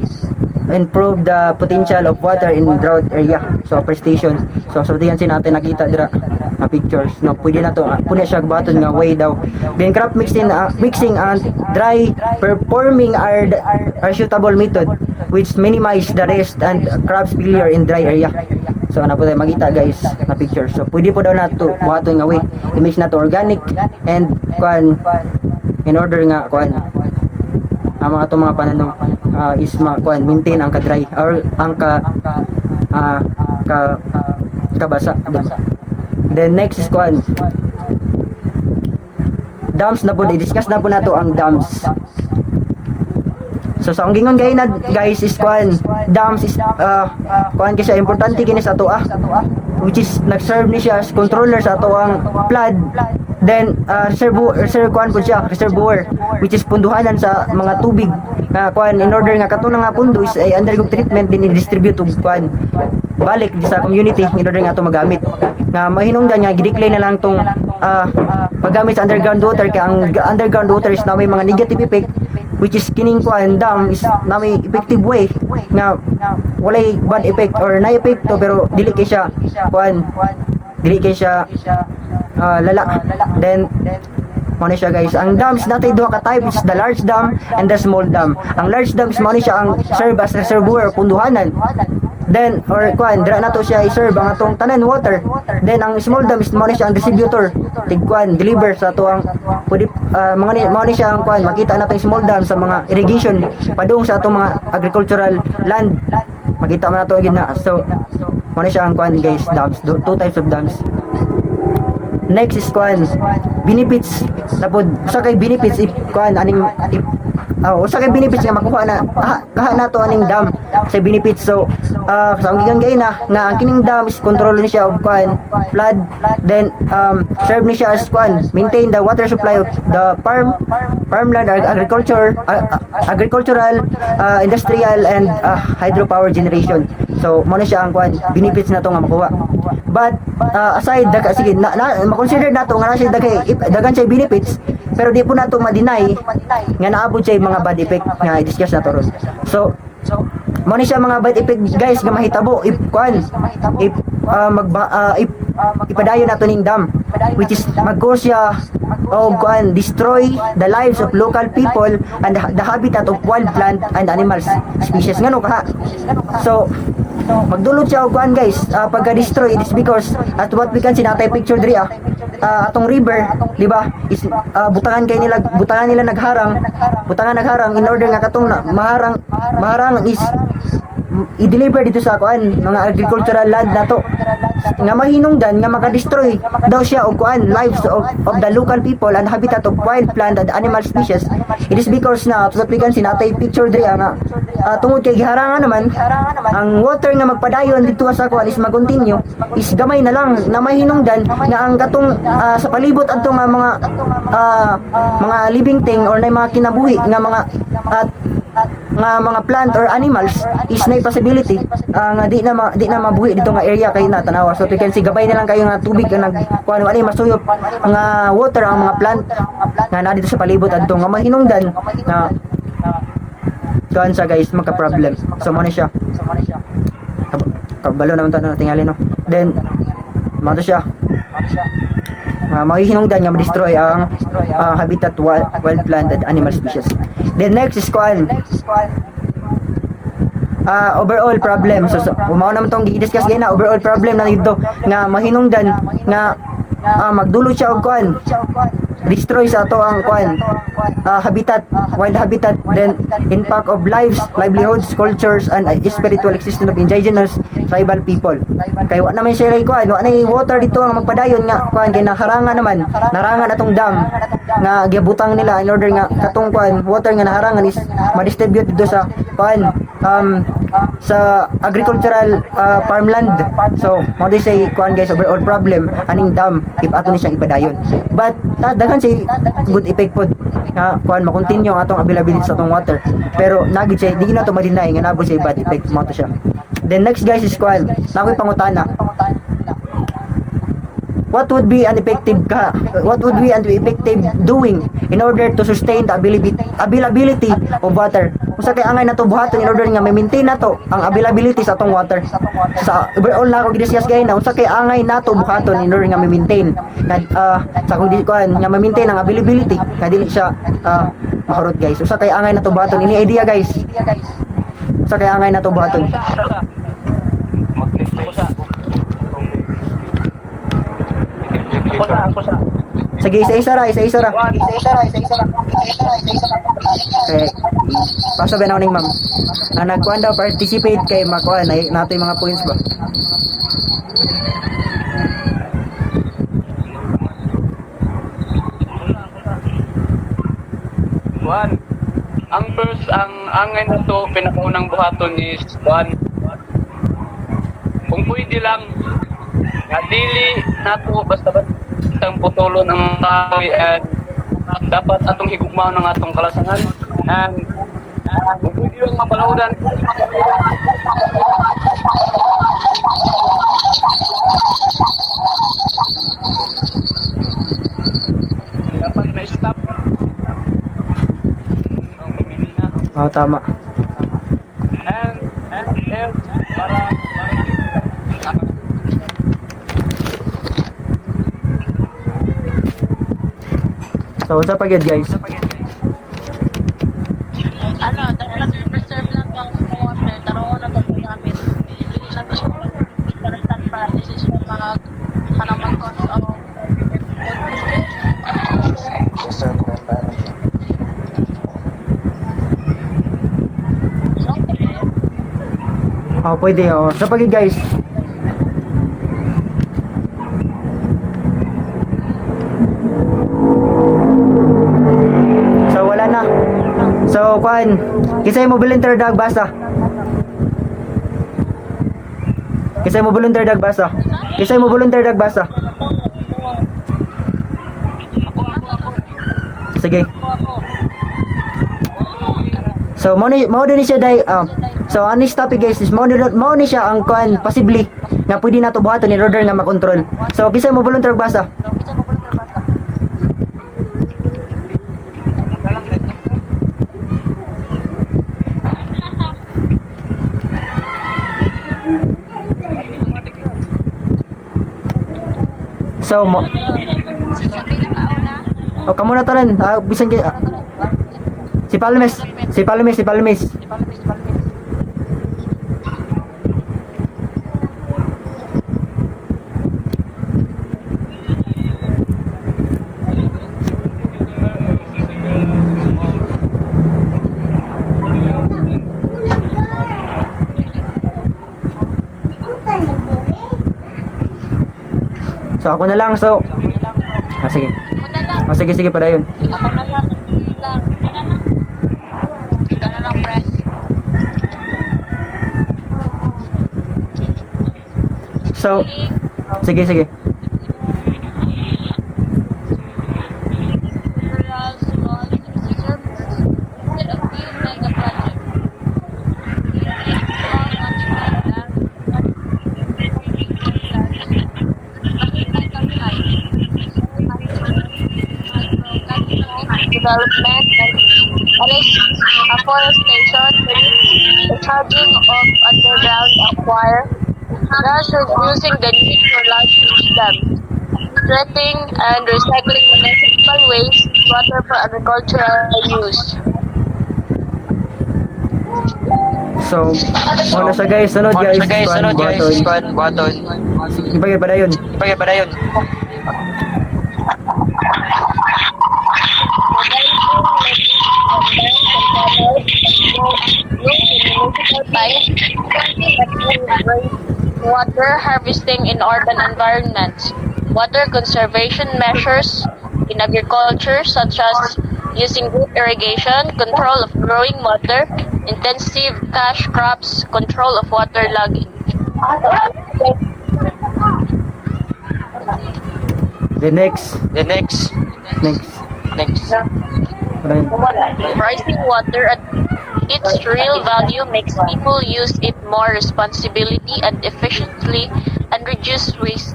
improve the potential of water in drought area. So afforestation, so diyan natin nakita dira na pictures no, pwede na to pwede siya baton nga way daw. Then crop mixing and dry performing are suitable method which minimize the rest and crops failure in dry area. So na po tayo makita guys na picture. So pwede po daw na to baton nga way i-mix na to organic and kuan in order nga kuan ang mga to mga pananong is kuan maintain ang ka-dry or ang kabasa, diba? Then next is kuan dams na po, i-discuss na po nato ang dams. So sa gingon guys is kuan dams is kuan kasi importante kini sa ato which is nag-serve ni siya as controller sa ato ang flood. Then reservoir which is punduhanan sa mga tubig na kuan in order nga katong nga pundo is ay undergo treatment din i-distribute og kuan balik sa community in order nga ato magamit nga mahinungdan nga gideclare na lang tong paggamit sa underground water kay ang underground water is na may mga negative effect, which is kining kuan dam is na may effective way nga walay bad effect or na effect to pero dili kay siya kuan dili kay siya lala. Then muna siya guys, ang dams natin duha ka type is the large dam and the small dam. Ang large dam is muna siya ang serve as reservoir punduhanan, then or kuan dira nato siya i-serve ang atong tanan water. Then ang small dam is muna siya ang distributor tigkuan deliver sa ato ang pwede muna siya ang kuan makita nato yung small dam sa mga irrigation padung sa atong mga agricultural land, makita man nato gid na. So muna siya ang kuan guys dams, two types of dams. Next is kuan benefits napod sa kay benefits if kuan aning usa kay benefits nga makuha na nato aning dam sa benefits. So sa ang gigay na nga ang kining dam is control ni siya of kuan flood, then serve ni siya as kuan maintain the water supply of the farmland agricultural industrial and hydropower generation. So mo na siya ang kuan benefits nato nga makuha. But aside sige ma-consider nato nga nasa dagan siya benefits pero di po nato ma-deny nga naabot siya mga bad effect nga i-discuss nato ron. So mo ni siya mga bad effect guys nga mahitabo if kuan if ipadayon nato ning dam, which is mag-cause siya o kuan destroy the lives of local people and the habitat of wild plant and animals species ngano ka. So magdulot siya og kuan guys pagka-destroy. It is because at what we can see natay picture diri atong river di ba is butangan nila nagharang in order nga katong maharang is i-deliver dito sa kuan mga agricultural land nato nga mahinungdan nga maka-destroy daw siya og kuan lives of the local people and habitat of wild plant and animal species. It is because na sa application natay picture diri nga tungod kay giharangan naman ang water nga magpadayon dito sa kuan is mag-continue is gamay na lang na mahinungdan nga ang katong sa palibot adto nga mga living thing or na mga kinabuhi nga mga plant or animals is na possibility nga di na mabuhi dito nga area kay natanawa. So you can see gabay na lang kayo nga tubig nga kuan ani masuyop nga water ang mga plant nga na dito sa palibot adto nga mahinungdan nga kuan sa guys magka problem. So mo na siya kabalo naman tayo tingali no. Then mato siya mahihinungdan nga ma-destroy ang habitat wild plant and animal species. Then next is kuan overall problem. So umao naman tong i-discuss gay na overall problem na dito nga mahinungdan nga magdulot siya og kuan destroy sa ato ang kuan habitat, wild habitat, then impact of lives, livelihoods, cultures, and spiritual existence of indigenous tribal people. Kay wa naman siya kuan, wa na water dito ang magpadayon nga kuan kay naharangan naman, narangan atong dam nga gibutang nila in order nga katong kuan water nga naharangan is ma-distribute dito sa kuan sa agricultural farmland. So mo di say kuan guys, overall problem aning dam if ato ni siyang ipadayon, but daghan say good effect pod nga kuan makontinue ang atong availability sa atong water, pero nagid say di na to ma-deny nga nabo say bad effect mo to siya. Then next guys is kuan nakoy pangutana, what would be an effective doing in order to sustain the availability of water? Usa kay angay nato buhaton in order nga ma-maintain nato ang availability sa atong water. Sa overall na ako gidiscuss gay na usa kay angay nato buhaton in order nga ma-maintain sa kung di kuan nga ma-maintain ang availability nga dili siya makurot guys. Usa kay angay nato buhaton ini idea guys. Usa kay angay nato buhaton. Sige, isa-isa ra. Okay. Paso ba na uning ma'am? Na nagkuhan daw, participate kay makuha na nato yung mga points ba? One. Ang first, ang angay na to, pinakaunang buhaton is one. Kung pwede lang, dili nato basta-basta putulon ang kahoy and dapat atong higugmaon ng atong kalasangan and kung pwede lang mapalawdan dapat na-stop ang pamili na Tama. and para So, unsa pa gyud guys? Ano, dapat preserve lang ang water, taroon na ito gamit. Hindi siya ito para practices ng mga halaman ko o Pwede. Unsa pa gyud guys? So, kuan, kisay mo volunteer dag basa. Kisay mo volunteer dag basa. Sige. So, mo din siya dai. So, ang next topic guys is mo ni siya ang kuan possibly nga pwede nato buhaton in order nga makontrol. So, kisay mo volunteer basa. So, kamu na talan. Bisan si Palmes. So, ako na lang. So, sige. Sige, padayon. ako na lang. Ika na lang, press. So, sige. Development and afforestation, the charging of underground aquifers, thus reducing the need for large dams, treating and recycling municipal waste water for agricultural use. So, muna siya guys. Sunod guys. Baton. Ipagay padayon. channels and municipal pipes that will raise water harvesting in urban environments. Water conservation measures in agriculture, such as using drip irrigation, control of growing water, intensive cash crops, control of water logging. The next. Right. Pricing water at its real value makes people use it more responsibly and efficiently and reduce wastage.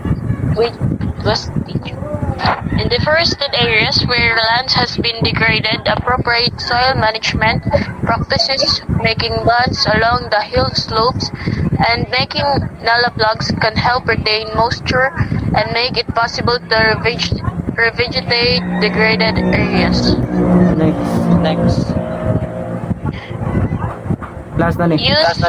In deforested areas where land has been degraded, appropriate soil management practices, making bonds along the hill slopes, and making nala plugs can help retain moisture and make it possible to revegetate degraded areas. Next. Last na ni. Use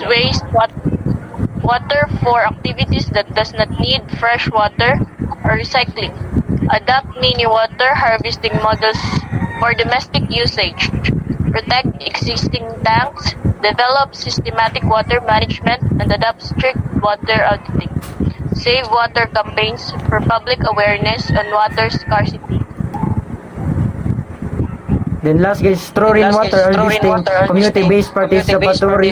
water for activities that does not need fresh water or recycling. Adopt mini water harvesting models for domestic usage. Protect existing tanks. Develop systematic water management and adopt strict water auditing. Save water campaigns for public awareness on water scarcity. Then last guys, straw rainwater harvesting, community-based participatory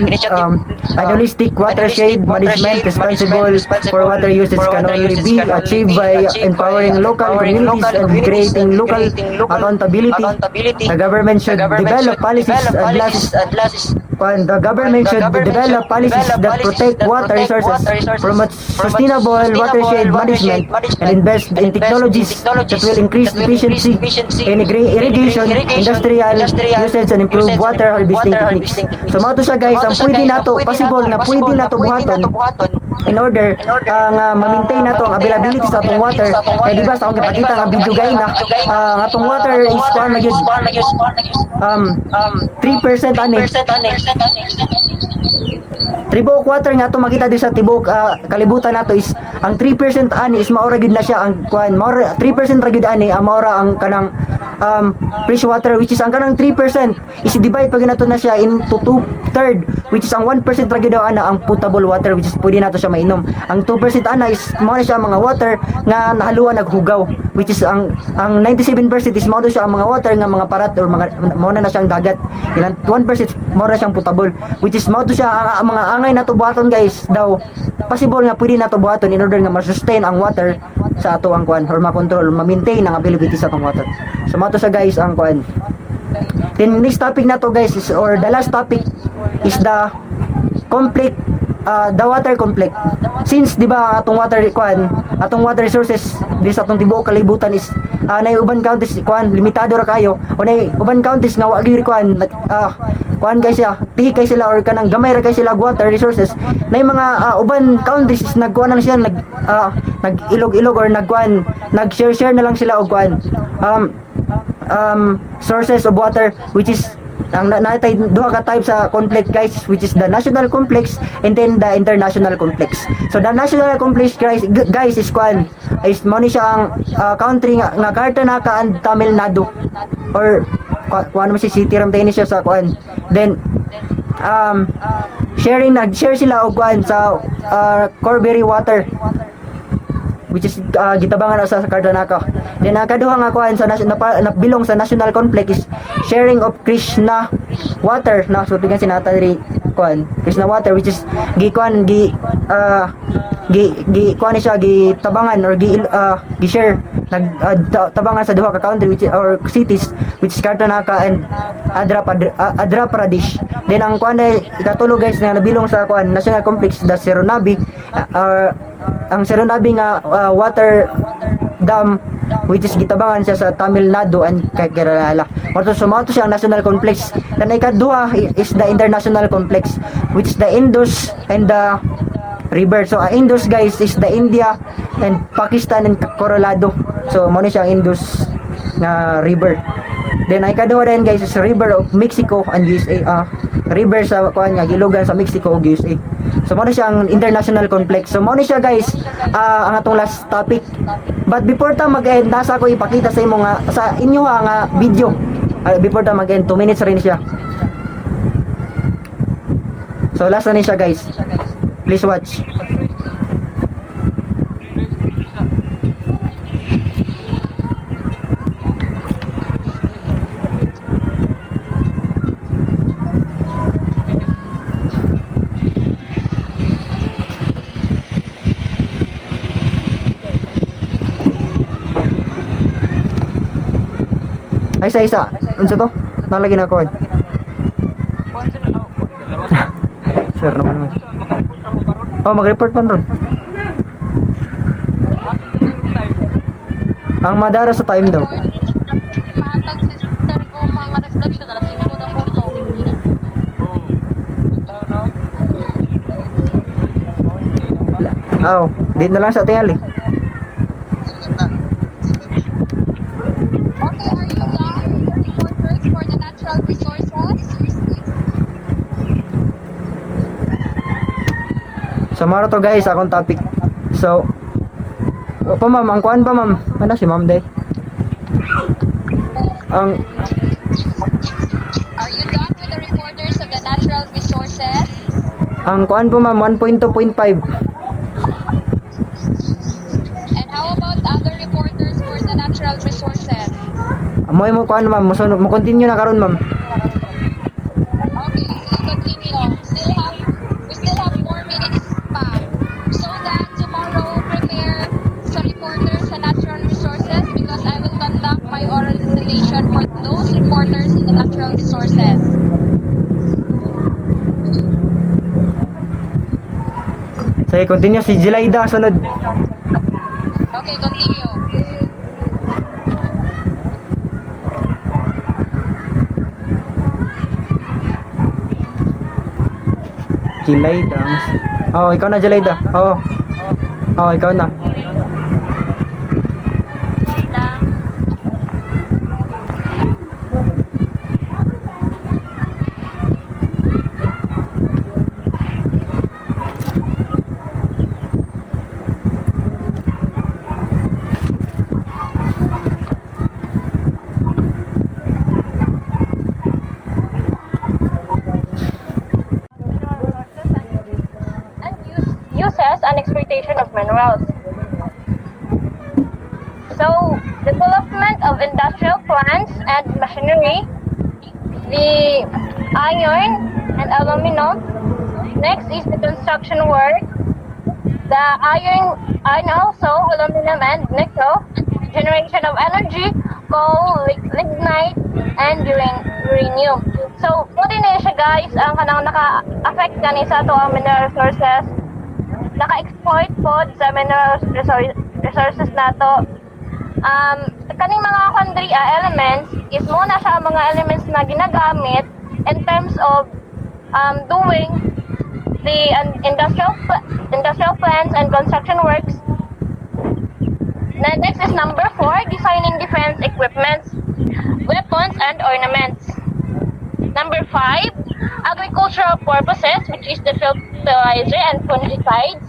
initiative, idealistic watershed management responsible for water usage can only be achieved by empowering local communities and creating local accountability. The government should develop policies that protect water resources, promote sustainable watershed management, and invest in technologies that will increase efficiency in irrigation, industrial usage, and improve water harvesting techniques. So mga to siya guys, ang pwede nato, possible na pwede nato buhaton in order nga ma-maintain nato ang availability sa atong water. Kaya diba sa akong ipakita nga video guys na ang atong water is 3% ani. Tibok water nga to makita din sa tibok kalibutan nato is ang 3% ani is maura gid na siya ang kuan, maura 3% ra gid ani ang maura ang kanang fresh water, which is ang kanang 3% is divide pag nato na siya into 2/3, which is ang 1% ra gid daw ana ang potable water, which is pwede nato siya mainom. Ang 2% ana is mao na siya ang mga water nga nahaluan naghugaw, which is ang 97% is mao na siya ang mga water nga mga parat or mga mao na siyang dagat. Ilang 1% mao na siyang potable, which is mao to siya ang mga angay nato buhaton guys daw possible nga pwede nato buhaton in order nga ma-sustain ang water sa ato ang kuan or ma-control, ma-maintain ang availability sa atong water. So mao to siya guys ang kuan. Then next topic na to guys is, or the last topic is the conflict, the water conflict. Since di ba atong water kuan, atong water resources di sa atong tibuok kalibutan is nay uban counties kuan limitado ra kayo, o nay uban counties nga wa gyud kuan kuan kay siya, tihi kay sila or kanang gamay ra kay sila water resources. Nay mga uban counties is nagkuan na siya nag-ilog-ilog or nag-share na lang sila og kuan sources of water, which is ang natay duha ka type sa conflict guys, which is the national complex and then the international complex. So the national complex guys is kuan is mo ni siya ang country nga Karnataka and Tamil Nadu, or kuan mo si city ram tayo siya sa kuan. Then nag-share sila og kuan sa Corberry water, which is gitabangan sa Karnataka. Then kaduha nga kuan sa nabilong sa national complex is sharing of Krishna water na so tigan sinatari kuan Krishna water, which is kuan kuan siya gitabangan or share tabangan sa duha ka country which or cities, which is Karnataka and Andhra Pradesh. Then ang kuan ay ikatulo guys na nabilong sa kuan national complex, the Seronabi, ang Seronabi nga water dam, which is gitabangan siya sa Tamil Nadu and Kerala. Sumato siya ang national complex. Then ikaduha is the international complex, which is the Indus and the river. So Indus guys is the India and Pakistan and Colorado. So mo ni siya ang Indus na river. Then ikaduha din guys is river of Mexico and USA, river sa kuan nga gilugan sa Mexico ug USA. So mo ni siya ang international complex. So mo ni siya guys ang atong last topic. But before ta mag-end, nasa ko ipakita sa inyo nga video before ta mag-end, 2 minutes rin siya. So last na ni siya guys. Please watch. Ay, isa. Unsa to? Nalagyan ako eh. Sir naman. Oh, mag-report pa ron. Ang madara sa time daw. Matag sister ko mga reflection na sino ko na photo. Oh, di na lang sa tingali. Okay, are you done with the reporters for the natural resources? So, maro to guys, akong topic. So, pa ma'am, ang kuan pa ma'am. Ano si ma'am day? Ang Are you done with the reporters of the natural resources? kuan po ma'am 1.2.5. And how about the other reporters for the natural resources? Mo kuan ma'am, mo continue na karon ma'am. Okay, so continue. We still have 4 minutes pa. So that tomorrow prepare some reporters sa natural resources because I will conduct my oral installation for those reporters in the natural resources. Sige, continue si Jilaida sunod. Okay, continue. Jilaida. Oh, ikaw na Jilaida. Oh. Oh, ikaw na. And uses and exploitation of minerals. So, development of industrial plants and machinery, the iron and aluminum. Next is the construction work, the iron also, aluminum and nickel, generation of energy, coal, lignite, and uranium. So, pwede na siya guys, ang kanang naka-affect gani sa ito ang mineral resources, naka-exploit po sa mineral resources nato. Kaning mga elements is muna siya ang mga elements na ginagamit in terms of doing the industrial plants and construction works. Next is number 4, designing defense equipments, weapons and ornaments. Number 5, agricultural purposes, which is the fertilizer and fungicides.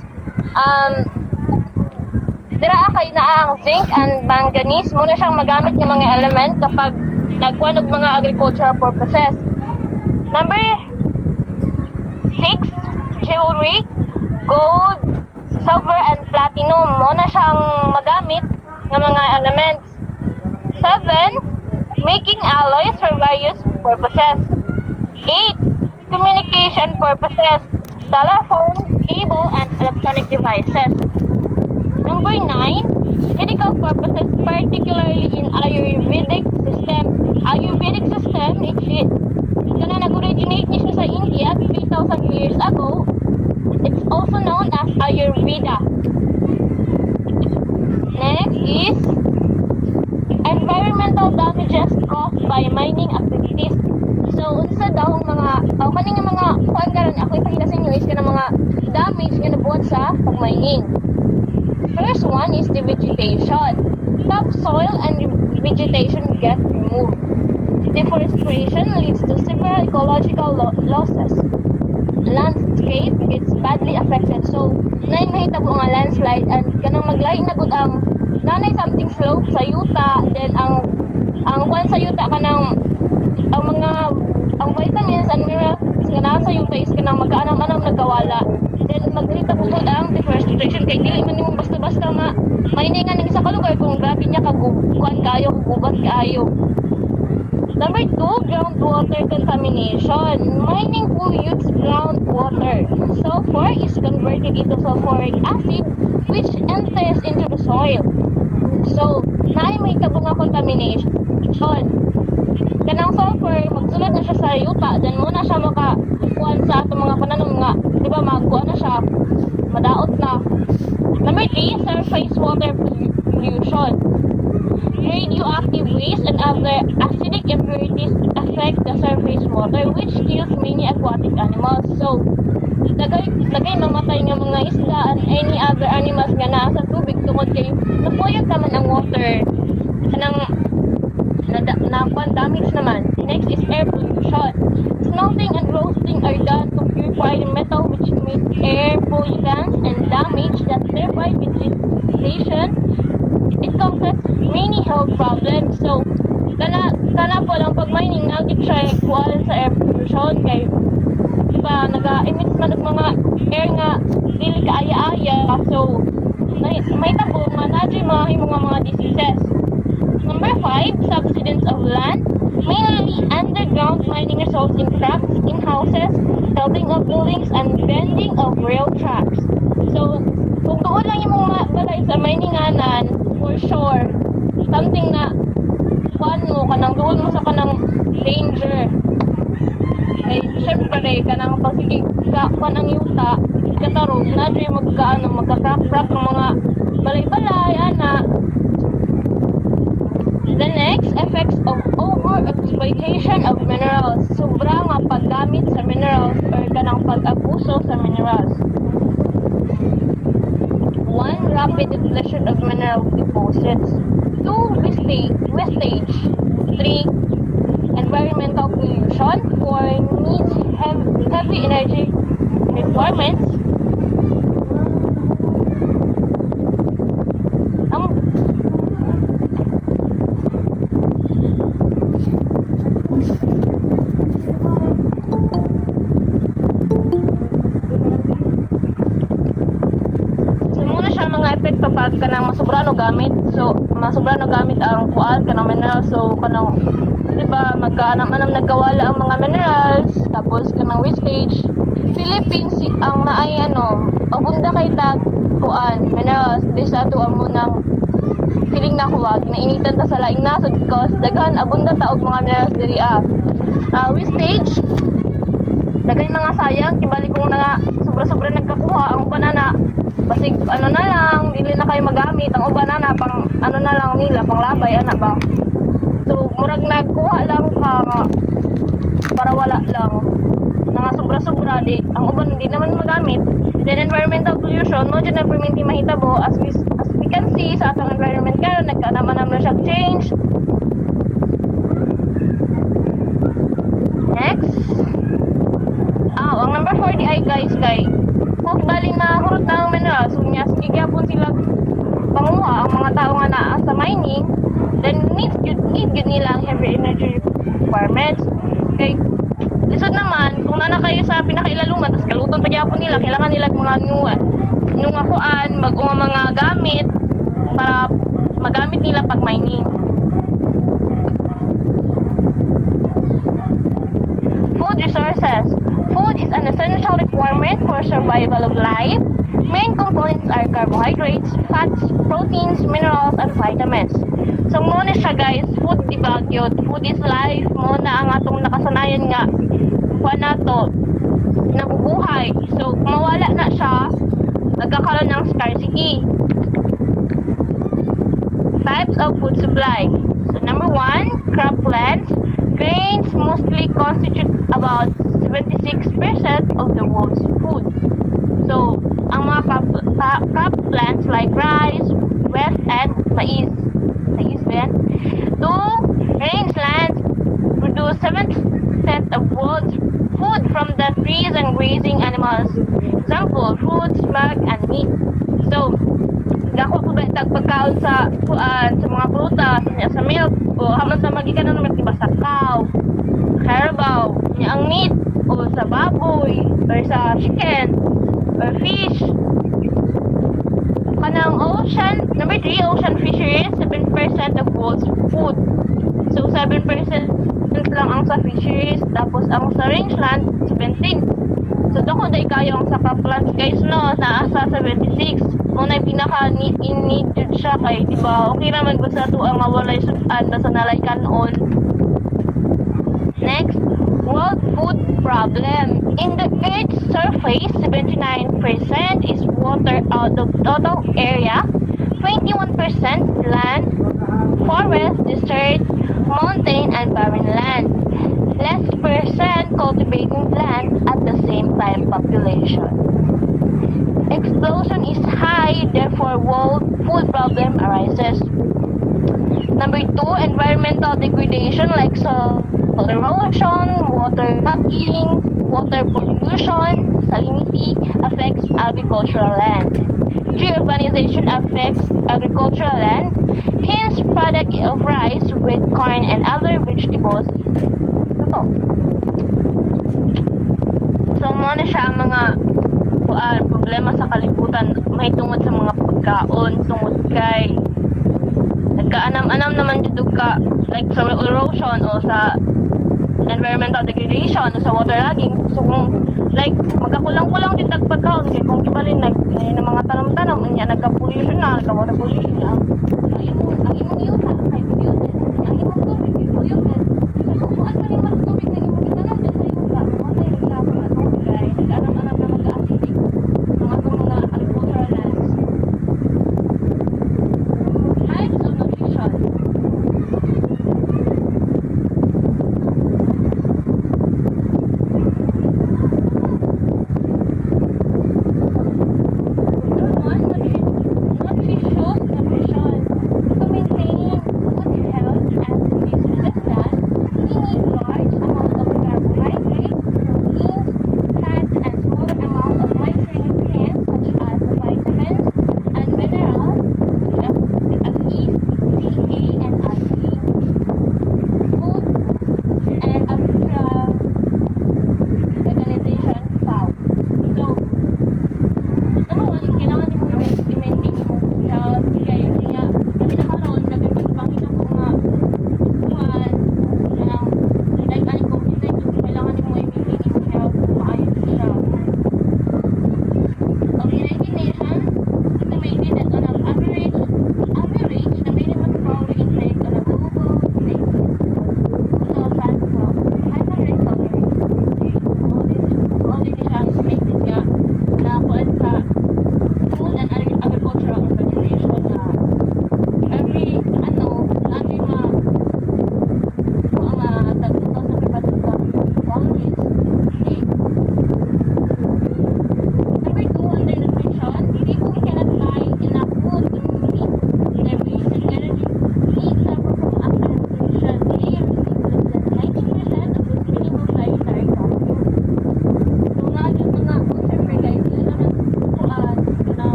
Dira kay na ang zinc and manganese muna siyang magamit ng mga element kapag nagkuan og mga agricultural purposes. Number 6, jewelry, gold, silver and platinum muna siyang magamit ng mga elements. 7, making alloys for various purposes. 8, communication purposes, telephone, cable and electronic devices. Number 9, medical purposes, particularly in Ayurvedic system. Ayurvedic system, na nag-originate niya siya sa India 3,000 years ago. It's also known as Ayurveda. Next is environmental damages caused by mining activities. So, unsa daw ang mga, kaning mga kuan karon ako ipakita sa inyo is kanang mga damage nga nabuhat sa pag-mining. First one is the vegetation. Topsoil and vegetation get removed. Deforestation leads to several ecological losses. Landscape gets badly affected. So, naay mahitabo nga landslide and kanang maglaing na gud nanay something slope sa yuta, then ang kwan sa yuta kanang ang vitamins and minerals nga nasa yuta is kanang magkaanam-anam nagkawala. Then maglita po ang deforestation kay dili man nimo basta-basta mainingan ng isa ka lugar kung grabe niya kagubukan kayo, gubat kayo. Number 2, groundwater contamination. Mining pollutes groundwater. Sulfur is converted into sulfuric acid which enters into the soil. So, may kabunga contamination. Kanang sulfur, magsulod na siya sa yuta, then muna siya makakuan sa atong mga pananom nga, di ba, magkuan na siya, madaot na. Number 3, surface water pollution. Radioactive waste and other acidic impurities affect the surface water which kills many aquatic animals. So, lagay mamatay nga mga isda and any other animals nga naa sa tubig tungod kay napuyog naman ang water. Kanang damage naman. Next is air pollution. Smelting and roasting are done to purify the metal which make air pollutants and damage that thereby vegetation. It causes many health problems. So, kana po lang pag mining nag-try kuwalan sa air pollution kay diba naga-emit man og mga air nga dili kaaya-aya. So, may tabo nga nadyo mga diseases. Number 5, subsidence of land. Mainly underground mining results in cracks in houses, tilting of buildings, and bending of rail tracks. So, kung doon lang yung mga balay sa mininganan, for sure, something na kanang doon mo sa kanang danger. Ay, syempre, kanang pasigig kanang yuta, katarog, nadyo magka-crack-crack ng mga balay-balay, ana. The next, effects of over-exploitation of minerals. Sobra nga paggamit sa minerals or kanang pag-abuso sa minerals. 1. Rapid depletion of mineral deposits. 2. Wastage. 3. Environmental pollution. 4. Needs heavy energy requirements. Kapag kanang masobrano gamit, so masobrano gamit ang kuan kanang minerals, so kanang diba magkaanam-anam nagkawala ang mga minerals, tapos kanang wastage. Philippines ang naay abunda kay tag kuan minerals di sa ato ang munang feeling na kuwag nainitan ta sa laing nasod because daghan abunda ta og mga minerals diri wastage daghan mga sayang kibalik kung nga sobra-sobra nagkakuha ang banana basig na lang, dili na kayo magamit ang uban na pang na lang nila, pang labay ba. So murag nagkuha lang ka para wala lang nga sobra-sobra di ang uban hindi naman magamit. Then environmental pollution mo dyan na perminti mahitabo as we can see sa atong environment karon nagkanaman siya change. Next, ang number 4 di ay guys kung bali na hurot na ang minerals, so niya sige gyapon sila panguha ang mga tao nga naa sa mining, then need yun nila ang heavy energy requirements. Kay lisod naman kung na kayo sa pinakailaluman tapos kaluton pa gyapon nila, kailangan nila mga nung akuan mga gamit para magamit nila pag mining. Food resources. Food is an essential requirement for survival of life. Main components are carbohydrates, fats, proteins, minerals, and vitamins. So muna siya guys, food diba yun? Food is life. Muna ang atong nakasanayan nga kuha nato nabubuhay. So kung mawala na siya, nagkakaroon ng scarcity. Types of food supply. So number 1, crop plants. Grains mostly constitute about 76% of the world's food. So, ang mga crop plants like rice, wheat, and mais ba yan? 2, rangelands produce 7% of world's food from the trees and grazing animals. Example, fruits, milk, and meat. So, dako ko ba pagkaon sa mga prutas, sa milk, o haman sa magikan na naman diba sa cow. carabao, nya ang meat, o sa baboy, or sa chicken, or fish. Kanang ocean, number 3, ocean fisheries, 7% of world's food. So, 7% lang ang sa fisheries, tapos ang sa rangeland, 17. So, doon dahil kayo ang sa plants guys, no, naasa 76. Unay pinaka-needed siya kay, di ba, okay naman ba sa ito ang mawalay sudan na sa nalay kanon. Next, world food problem. In the Earth's surface, 79% is water out of total area, 21% land, forest, desert, mountain, and barren land. Less percent cultivating land at the same time population. Explosion is high, therefore world food problem arises. Number 2, environmental degradation like soil erosion, water sucking, water pollution, salinity affects agricultural land. 3, urbanization affects agricultural land, hence product of rice, wheat, corn, and other vegetables. Ito. So, muna siya ang mga problema sa kalibutan may tungod sa mga pagkaon, tungod kay nagkaanam-anam naman dito ka like sa erosion o sa environmental degradation o sa water logging. So kung like magkakulang-kulang din pagkaon kay kung kibalin ng mga tanam-tanam unya nagka-pollution na, nagka-water pollution na. Ang imong yuta kay polluted. Ang imong tubig kay polluted. So kung ano rin mas tubig na imong gitanam din sa yuta, wala yung kapag na tubig kay nag-anam-anam na mag-acidic ng atong mga agricultural lands. Types of nutrition.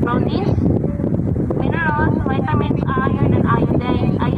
proteins, minerals, vitamins, iron, and iodine.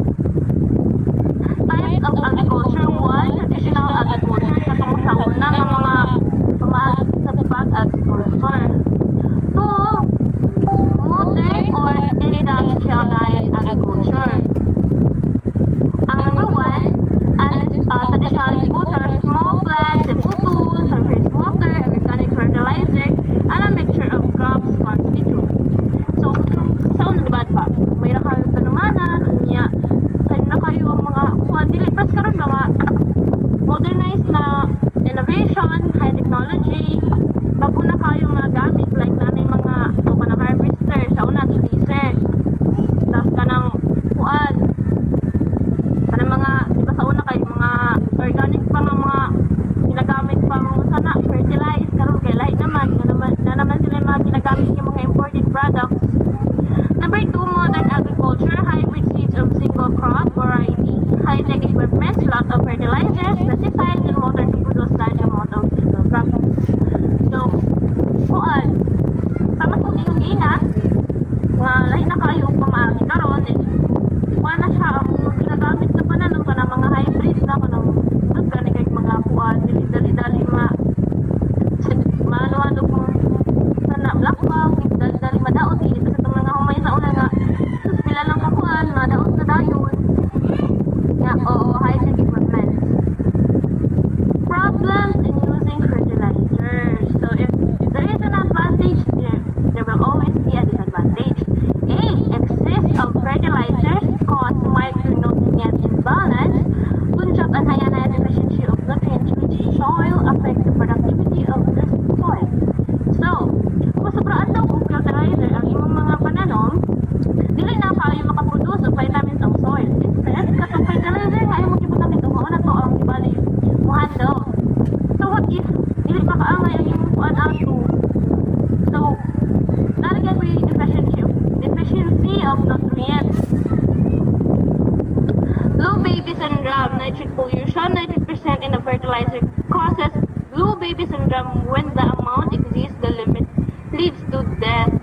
Types of agriculture. 1. Traditional agriculture. Katong sa una ng mga pamaagi sa pag-agriculture. 2. Modern or industrialized agriculture. Ang number 1, traditional agriculture, small plants, simple tools, surface water, organic fertilizer, and a mixture of crops constitute. So, sa unang diba pa, may na kayo tanumana, niya, kayo na kayo ang mga dili, pas karon mga modernized na innovation, high technology, bago na kayo mga gamit, like nanay mga, o ka ng harvester, sa una, tuliser, tapos ka ng kuan, para mga, di ba sa una kayo, mga organic pa nga mga ginagamit pa mga sana, fertilize, karon kay lahi naman, na naman sila yung mga ginagamit yung mga imported products. Number 2, modern agriculture, hybrid seeds of single crop variety, high-tech equipment, lot of fertilizers, pesticides, and water to produce large amount of single crops. So, kuan, tama kung yung gina, nga lahi na kayo pamaagi karon, kuan na siya, ang ginagamit na pa na ng mga hybrid na kanang organic mga kuan, dali-dali maano kung sana black bang, dali-dali madaot, ito sa itong mga humay sa una nga kayo makaproduce of vitamins ang soil. Instead, katong fertilizer nga imong gibutan ito mao na to ang gibali mo handle. So what if dili pa kaangay ang imong kuan ato? So nalagyan mo yung deficiency of nutrients. Blue baby syndrome, nitrate pollution, 90% in a fertilizer causes blue baby syndrome when the amount exceeds the limit leads to death.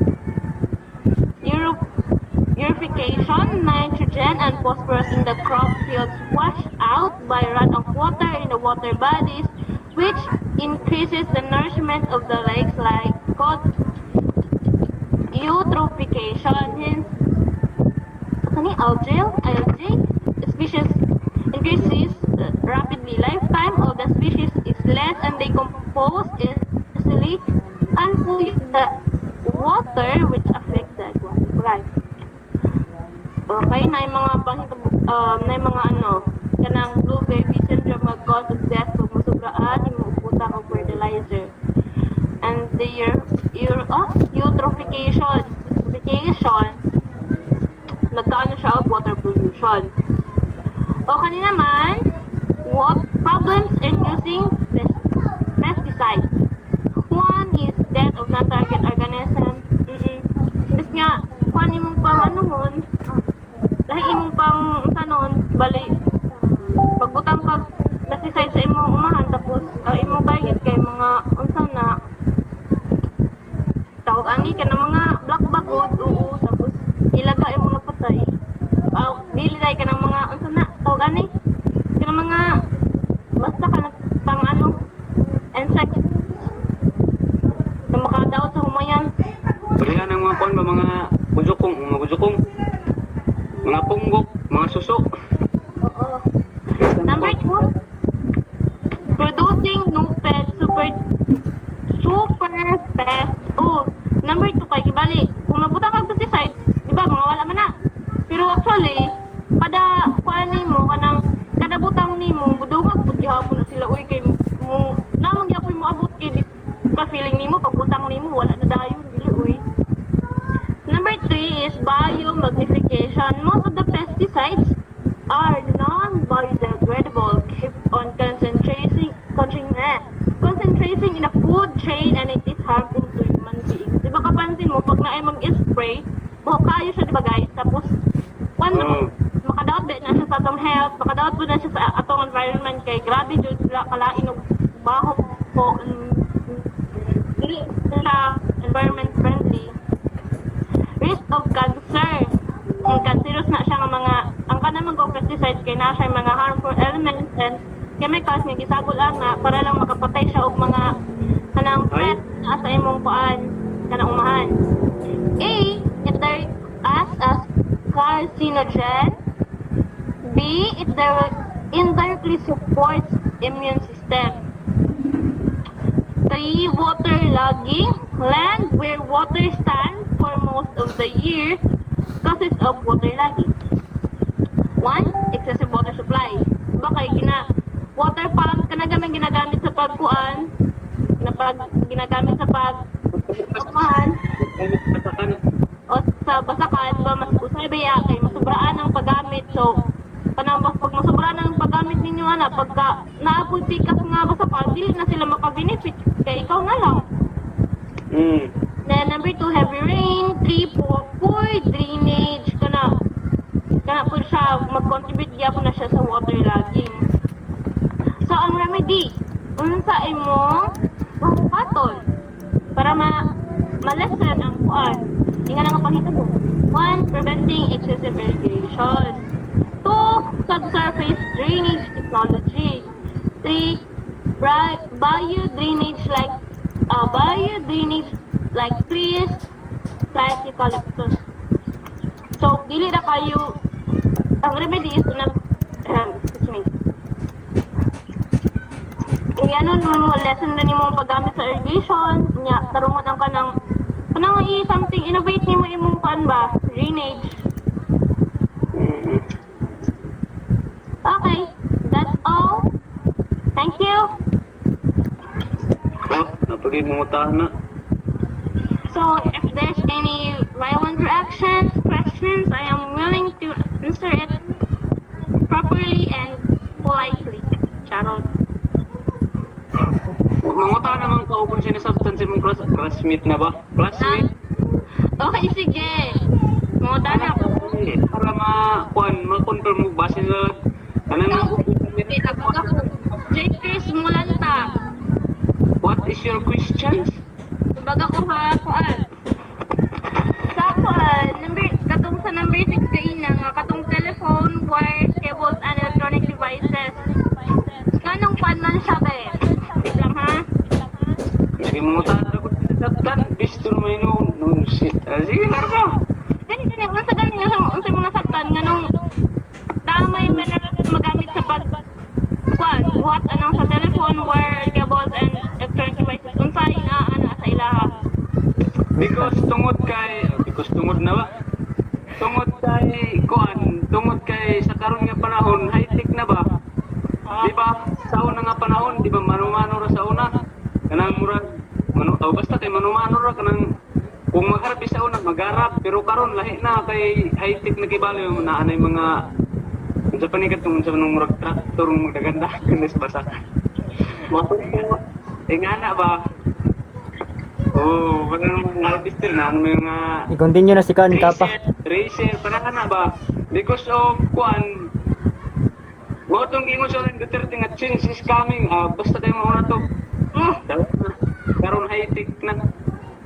Purification, nitrogen and phosphorus in the crop fields wash out by runoff water in the water bodies, which increases the nourishment of the lakes like called eutrophication. Hence, algae species increases rapidly. Lifetime of the species is less and they decompose easily and pollute the water which affects the aquatic life. Okay, na yung mga na yung mga kanang blue baby syndrome mag-cause of death kung masubraan yung uputang of fertilizer. And the eutrophication, nagkaano siya of water pollution. O kanina naman, what problems in using pesticides. One is death of non-target organisms. Tapos nga, kung imong pang dahil imong pang bali, pagbutang pag pesticide sa imong umahan, tapos imong bayad kay mga tawag ani ka na mga black bagod, tapos ilaga imong napatay. Dili dahil ka ng mga tawag ani ka ng mga basta ka na pang insect na makadaot sa humayan. Balihan ng mga kuan ba, mga bujukong, mga punggok, mga suso. Oo. Number 2, producing new pets, super pest. Number 2 kay gibali, kung nabuta kag pesticide, di ba mga wala man na. Pero actually, kada kuan nimo kada butang nimo, budugag pud gihapon na sila uy kay mo namang gyapon mo abot kay ka feeling nimo pag butang nimo wala na dayon dili uy. Number 3 is biomagnification. Most of the pesticides are non-biodegradable, keep on concentrating in the food chain and it is harmful to human beings. Di ba kapansin mo, pag naay mag-spray, buhok kayo siya, di ba guys? Tapos, makadaot na siya sa atong health, makadaot po na siya sa atong environment kay grabe dyan sila kalain ng baho po, dili sila environment friendly. Risk of cancer. Cancerous na siya ng mga, ang kanang mga pesticides kay na siya mga harmful elements and chemicals nga gisagol lang na para lang makapatay siya og mga kanang pet na sa imong kuan kanang umahan. A, it acts as carcinogen. B, it indirectly supports immune system. 3, waterlogging. Land where water stands for most of the year causes of waterlogging. 1, excessive water supply. Diba kay water pump kanagamit ginagamit sa pagkuan, ginagamit sa pagkuhan o sa basakan ba mas usay ba kay masubraan ang paggamit. So panambas pag masubraan ang paggamit ninyo pagka naapod pikas nga basakan dili na sila makabenefit kay ikaw na lang. Then number 2, heavy rain. 3, poor drainage kana po siya mag-contribute gyapon na siya sa waterlogging. So ang remedy unsa imong patol para ma-lessen ang kuan inga nga pangitabo. 1, preventing excessive irrigation. 2, subsurface drainage technology. 3, bio-drainage like trees, like eucalyptus. So, dili na kayo, ang remedy is excuse me. Lesson na nimo paggamit sa irrigation, tarungon ang kanang something innovate nimo imong kan ba, drainage. Okay, that's all. Thank you. Napagay mo na. So, if there's any violent reactions, questions, I am Classmate na ba? Classmate? Okay, sige. Muda na ako. Para ma-confirm mo base sa anong Tabag ako. J. Chris Mulanta. What is your question? Tabag ako ha, kuan. Sa kuan, katong sa number 6 kaina nga, katong telephone, wires, cables, and electronic devices. Kanong pan man siya, be? Wait lang, ha? Sige mo tanda ko tinataptan. Bisto naman yun. No shit. Sige, larga. Gani, unsa gani unsa mga saktan nganong damay man magamit sa pag kuan, buhat anong sa telephone, wire, cables, and electronic devices. Unsa ana sa ilaha? Because tungod na ba? Tungod kay sa karon nga panahon, high-tech na ba? Di ba? Sa una nga panahon, di ba mano-mano ra sa una? Kanang murag basta kay mano-mano ra kanang kung magharap sa una magharap pero karon lahi na kay high-tech na kibalo na anay mga sa panikat tungod sa nung murag tractor mong magaganda kunis basa. Motor ko ingana ba? Oh, wala nang harvester na ano mga I-continue na si Kan Kapa. Racer, panaka na ba? Because of kuan, mo itong ingon sa rin Duterte nga change is coming. Basta kayo mauna to. Karon high-tech na.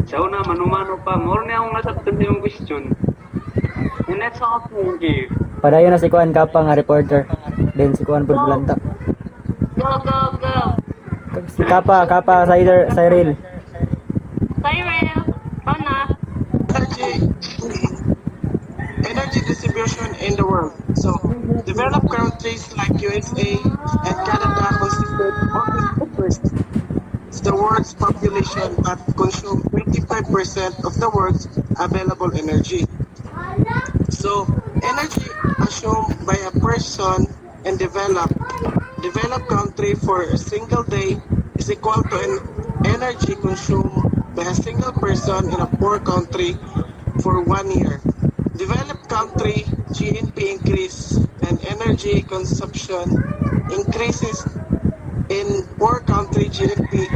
Sa una, mano-mano pa. More na akong nasabtan sa yung question. And that's all thank you. Padayon na si Kuan Kapa nga reporter. Then si Kuan Bulanta. Go, go, go. Si Kapa Cyril. Cyril, na. Energy distribution in the world. So, developed countries like USA and Canada constitute almost 2% of the world's population but consume 25% of the world's available energy. So, energy assumed by a person in developed country for a single day is equal to an energy consumed by a single person in a poor country for 1 year. Developed country GNP increase and energy consumption increases in poor country GNP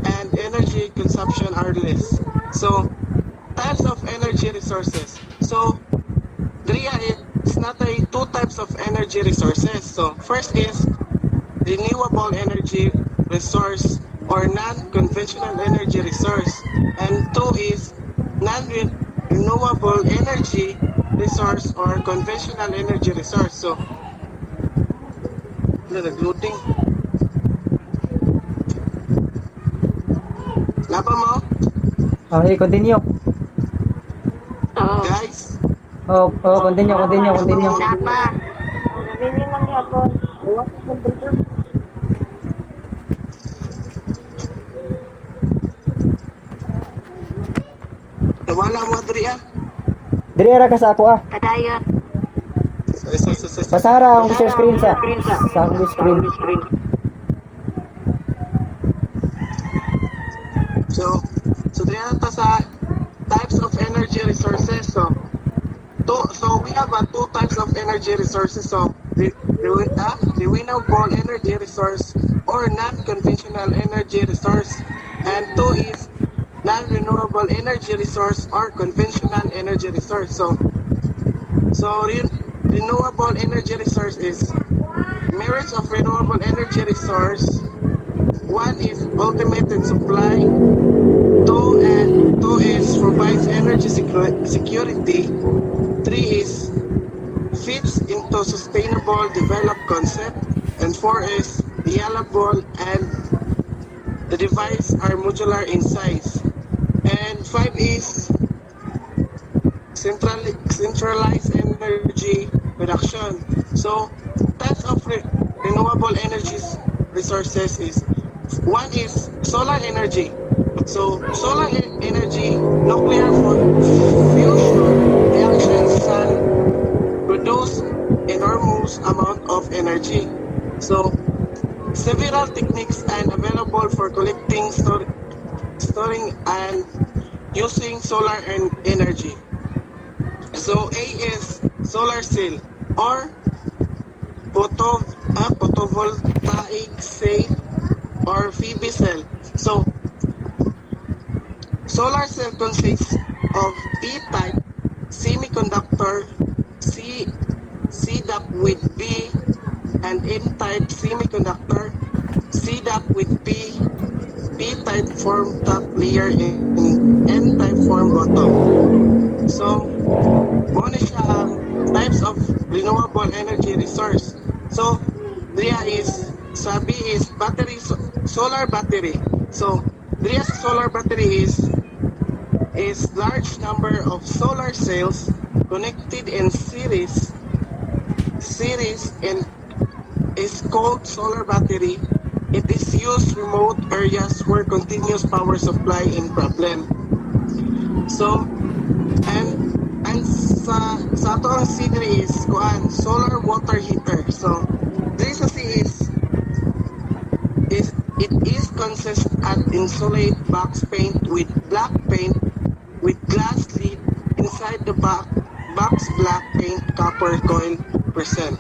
and energy consumption are less. So, types of energy resources. So, it's not two types of energy resources. So, first is renewable energy resource or non-conventional energy resource. And two is non-renewable energy resource or conventional energy resource. So, nag-loading. Napa mo? Okay, continue. Guys, Continue. Napa. nawala mo Adria. Diri ra ka sa ako ah. Kadayon. Pasara ang share screen sa akong screen. So diyan ta sa types of energy resources. So we have two types of energy resources. So the renewable energy resource or non-conventional energy resource, and two is non-renewable energy resource or conventional energy resource. So renewable energy resource is merits of renewable energy resource. One is ultimate in supply. Two is provides energy security. Three is fits into sustainable developed concept. And four is reliable and the device are modular in size. And five is centralized energy production. So types of renewable energy resources is one is solar energy. So solar energy, nuclear fusion reactions can produce enormous amount of energy. So several techniques are available for collecting, storing and using solar energy. So A is solar cell or photovoltaic cell or PV cell. So Solar cell consists of P-type semiconductor, C-dap with B, and N-type semiconductor, C-dap with P, P-type form top layer, and N-type form bottom. So, muna siya ang types of renewable energy resource. So, Dria is, sa B is battery, solar battery. So, Dria sa solar battery is large number of solar cells connected in series and is called solar battery. It is used remote areas where continuous power supply in problem. So, and sa ato ang C3 is solar water heater. So, this sa C is it is consist at insulate box paint with black paint with glass lid inside the box black paint copper coil percent.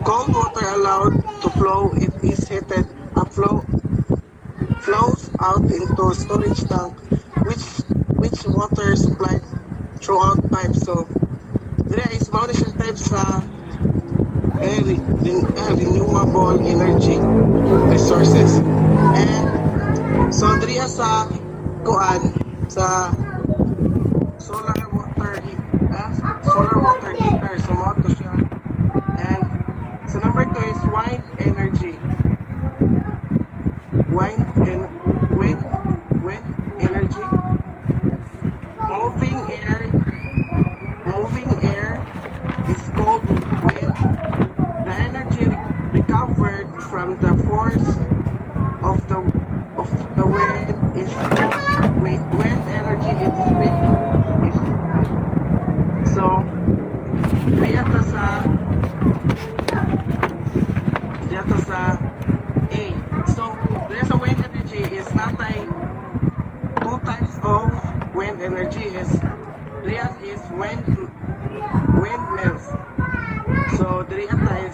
Cold water allowed to flow. It is heated up flows out into storage tank which water supplied throughout pipes. So there is mountain types sa renewable energy resources. And so diriya sa sa solar water heater, so mo to siya. And so number 2 is wind energy. Wind energy. Moving air is called wind. The energy recovered from the force of the wind is wind energy is wind. So, dito sa A. So, there's a wind energy is natay two types of wind energy is windmills. So, dito is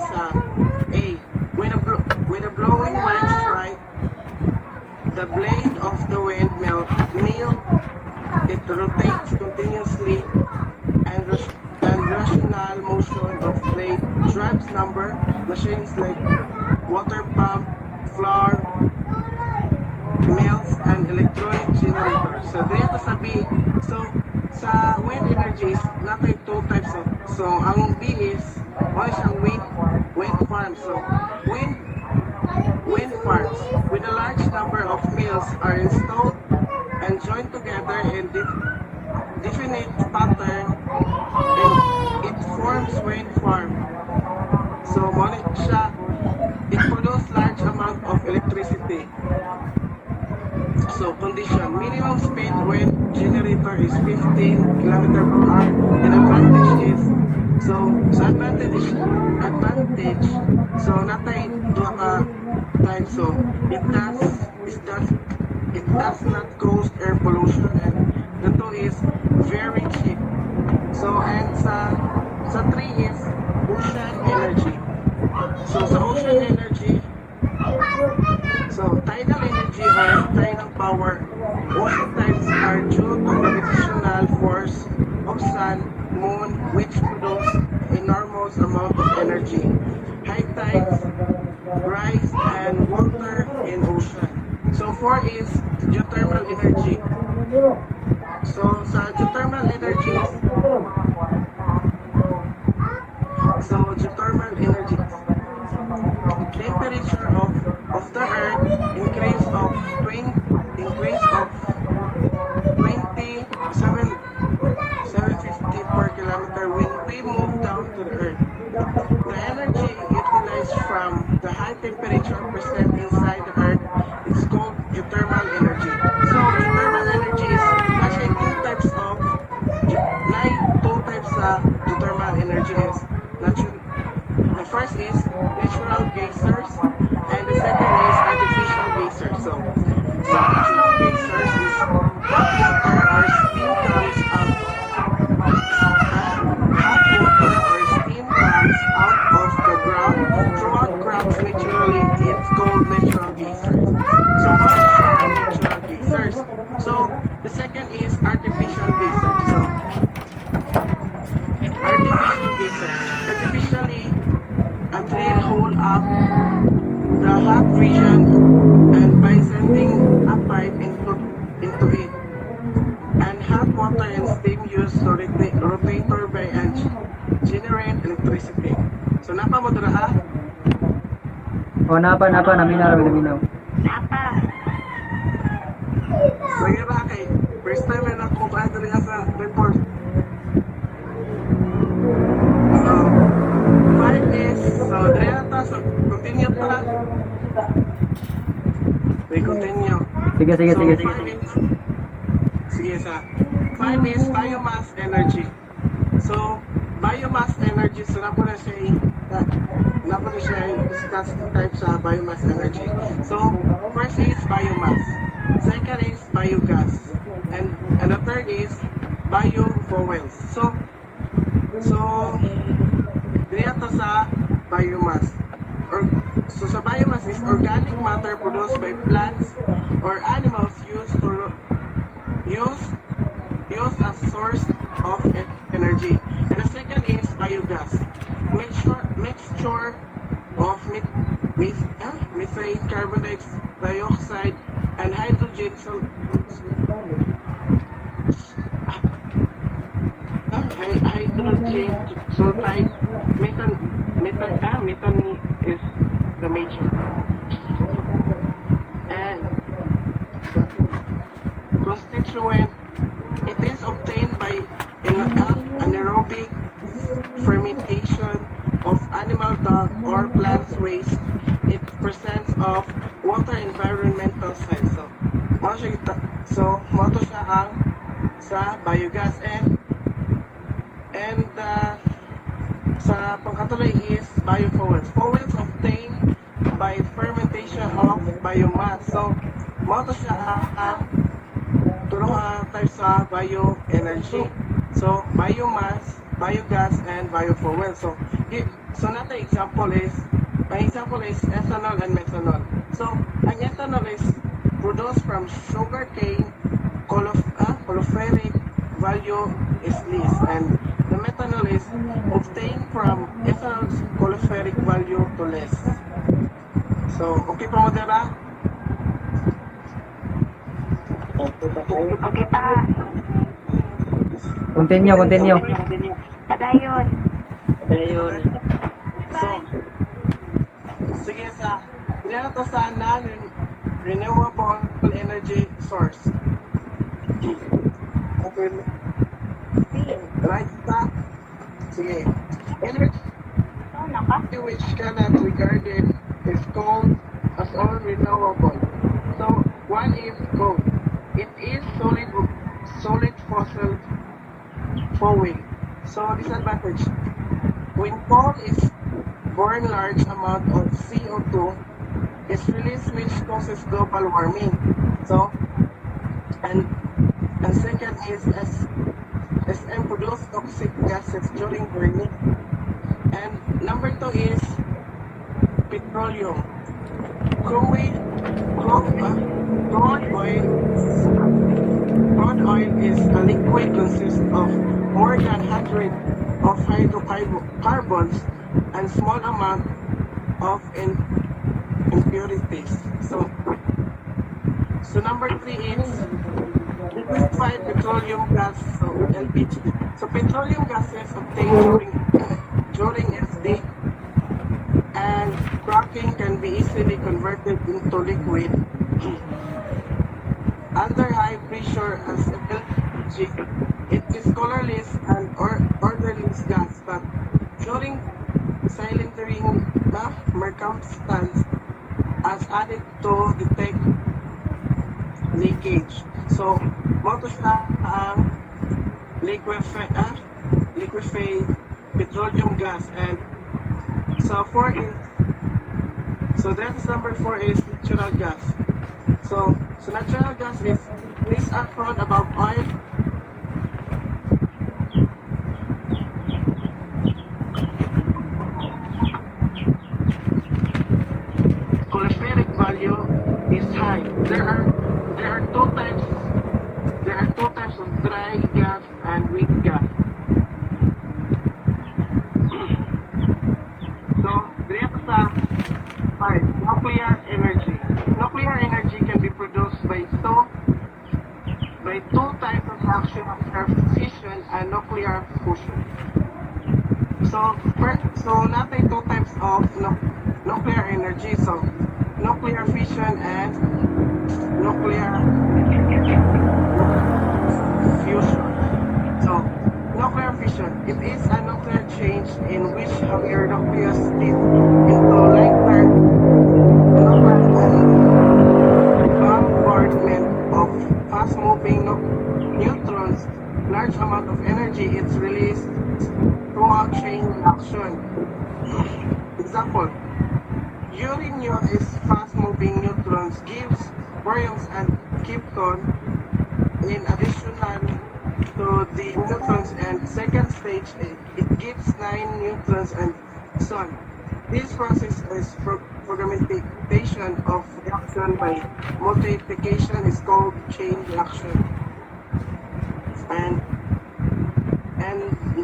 A. When a blowing wind strike the blade of the windmill, it rotates continuously and rational motion of blade drives number machines like water pump, flour, mills, and electronic generators. So, dito sa B, so, sa wind energy is natin two types of, so, ang B is, siyang wind farm. So, wind farms with a large number of mills are installed and joined together in definite pattern and it forms wind farm. So, it produces large amount of electricity. So, condition, minimum speed wind generator is 15 km per hour and advantage is, advantage, so natay duha ka time, so it does not cause air pollution and the two is very cheap. So, and sa 3 is ocean energy. So, sa ocean energy, so tidal energy or tidal power, ocean tides are due to gravitational force of sun, moon, which produce enormous amount of energy. High tides rise and water in ocean. So 4 is geothermal energy. So sa geothermal energy, temperature of the earth increase of 750 per kilometer when we move down to the earth. The energy utilized from the high temperature present inside the earth is called geothermal energy. So geothermal energy is actually two types of geothermal energy is natural. The first is natural geysers and the second is artificial geysers. So natural geysers is hot water or steam comes out. Hot water or steam comes out of the ground throughout cracks naturally. It's called The second is artificial gases. So, artificial gases. Artificially, a train hold up the hot region and by sending a pipe into it. And hot water and steam used to rotate turbine and generate electricity. So, napa mo dira ha? O, napa, naminaw. Napa. So, yun ba kay first time na ako ba diri sa report. So, 5 is, so, diri na ta, so, continue pa lang. We continue. Sige. So, 5 is, sige sa, 5 is biomass energy. So, biomass energy, so na po na siya discuss type sa biomass energy. So, first is biomass. Second is biogas. And the third is biofuels. So dito sa biomass. So sa biomass is organic matter produced by plants or animals used as source of energy. And the second is biogas. Mixture of methane, carbon dioxide, and hydrogen sulfide. Methane is the major. And constituent, it is obtained by anaerobic fermentation of animal dung or plant waste. It presents of water environmental science. Mo to siya ang sa biogas and sa pangkatuloy is biofuels. Fuels obtained by fermentation of biomass. So, mo to siya ang tulong tayo sa bioenergy. So, biomass, biogas, and biofuel. So another example is, ethanol and methanol. So, ang ethanol is produced from sugarcane, calorific value is less, and the methanol is obtained from ethanol's calorific value to less. So, okay pa mo diba? Okay pa. Continue. Padayon. So, sige sa, nila to sa non-renewable energy source. Okay. Right pa? Sige. Energy which cannot be regarded is called as unrenewable. So, one is coal. It is solid fossil fuel. So, disadvantage. When coal is burn large amount of CO2 is released which causes global warming. So, and second is SM produce toxic gases during burning. And number 2 is petroleum. Crude oil is a liquid consists of more than 100 of hydrocarbons and small amount of impurities. So number 3 is liquefied petroleum gas, so LPG. So petroleum gases obtained during SD and cracking can be easily converted into liquid under high pressure as LPG. It is colorless and odorless gas, but during silentering the circumstance as added to detect leakage. So, moto siya ang liquefied petroleum gas. And so that's number 4 is natural gas. So natural gas is this upfront above oil. Calorific value is high. There are two types there are two types of dry gas and weak gas. So, direct sa part, nuclear energy. Nuclear energy can be produced by two types of action of fission and nuclear fusion. So natin two types of nuclear energy. So, nuclear fission and nuclear fusion. So, nuclear fission, it is a nuclear change in which higher nucleus split into lighter bombardment of fast-moving neutrons. Large amount of energy is released through a chain reaction. Example, uranium is fast-moving neutrons gives baryons and krypton in addition to the neutrons, and second stage it gives 9 neutrons and so on. This process is fragmentation of reaction by multiplication is called chain reaction. And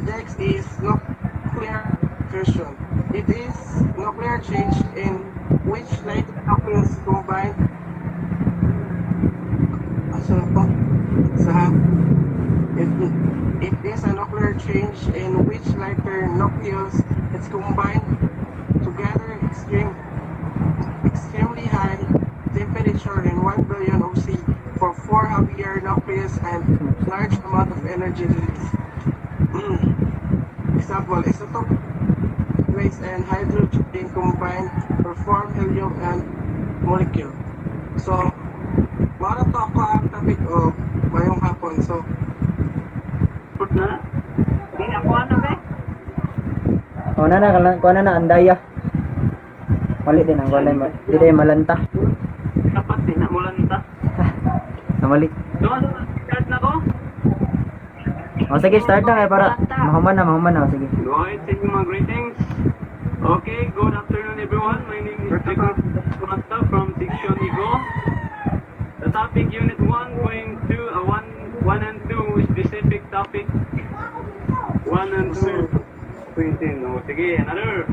next is nuclear fusion. It is nuclear change in which lighter nucleus combine. It is a nuclear change in which lighter nucleus is combined together extremely high temperature in 1 billion of C for 4 heavier nucleus and large amount of energy release. Example, isotope waste and hydrogen combined to form helium and molecule. So, mara to ako ang topic of ngayong hapon. So, Put na. Hindi na ko ano ba? O na na andaya. Mali din ang walay di tayo malanta. Dapat din na mulanta. Namali. Doon, start na ko. O sige, start na kaya para mahuman na. O sige. Go ahead, take my greetings. Okay, good afternoon everyone. My name is Jacob Kumasta from Section Igo. The topic unit 1 going to 1 and 2 specific topic. 1 and 2. Quintin. Oh, sige, another.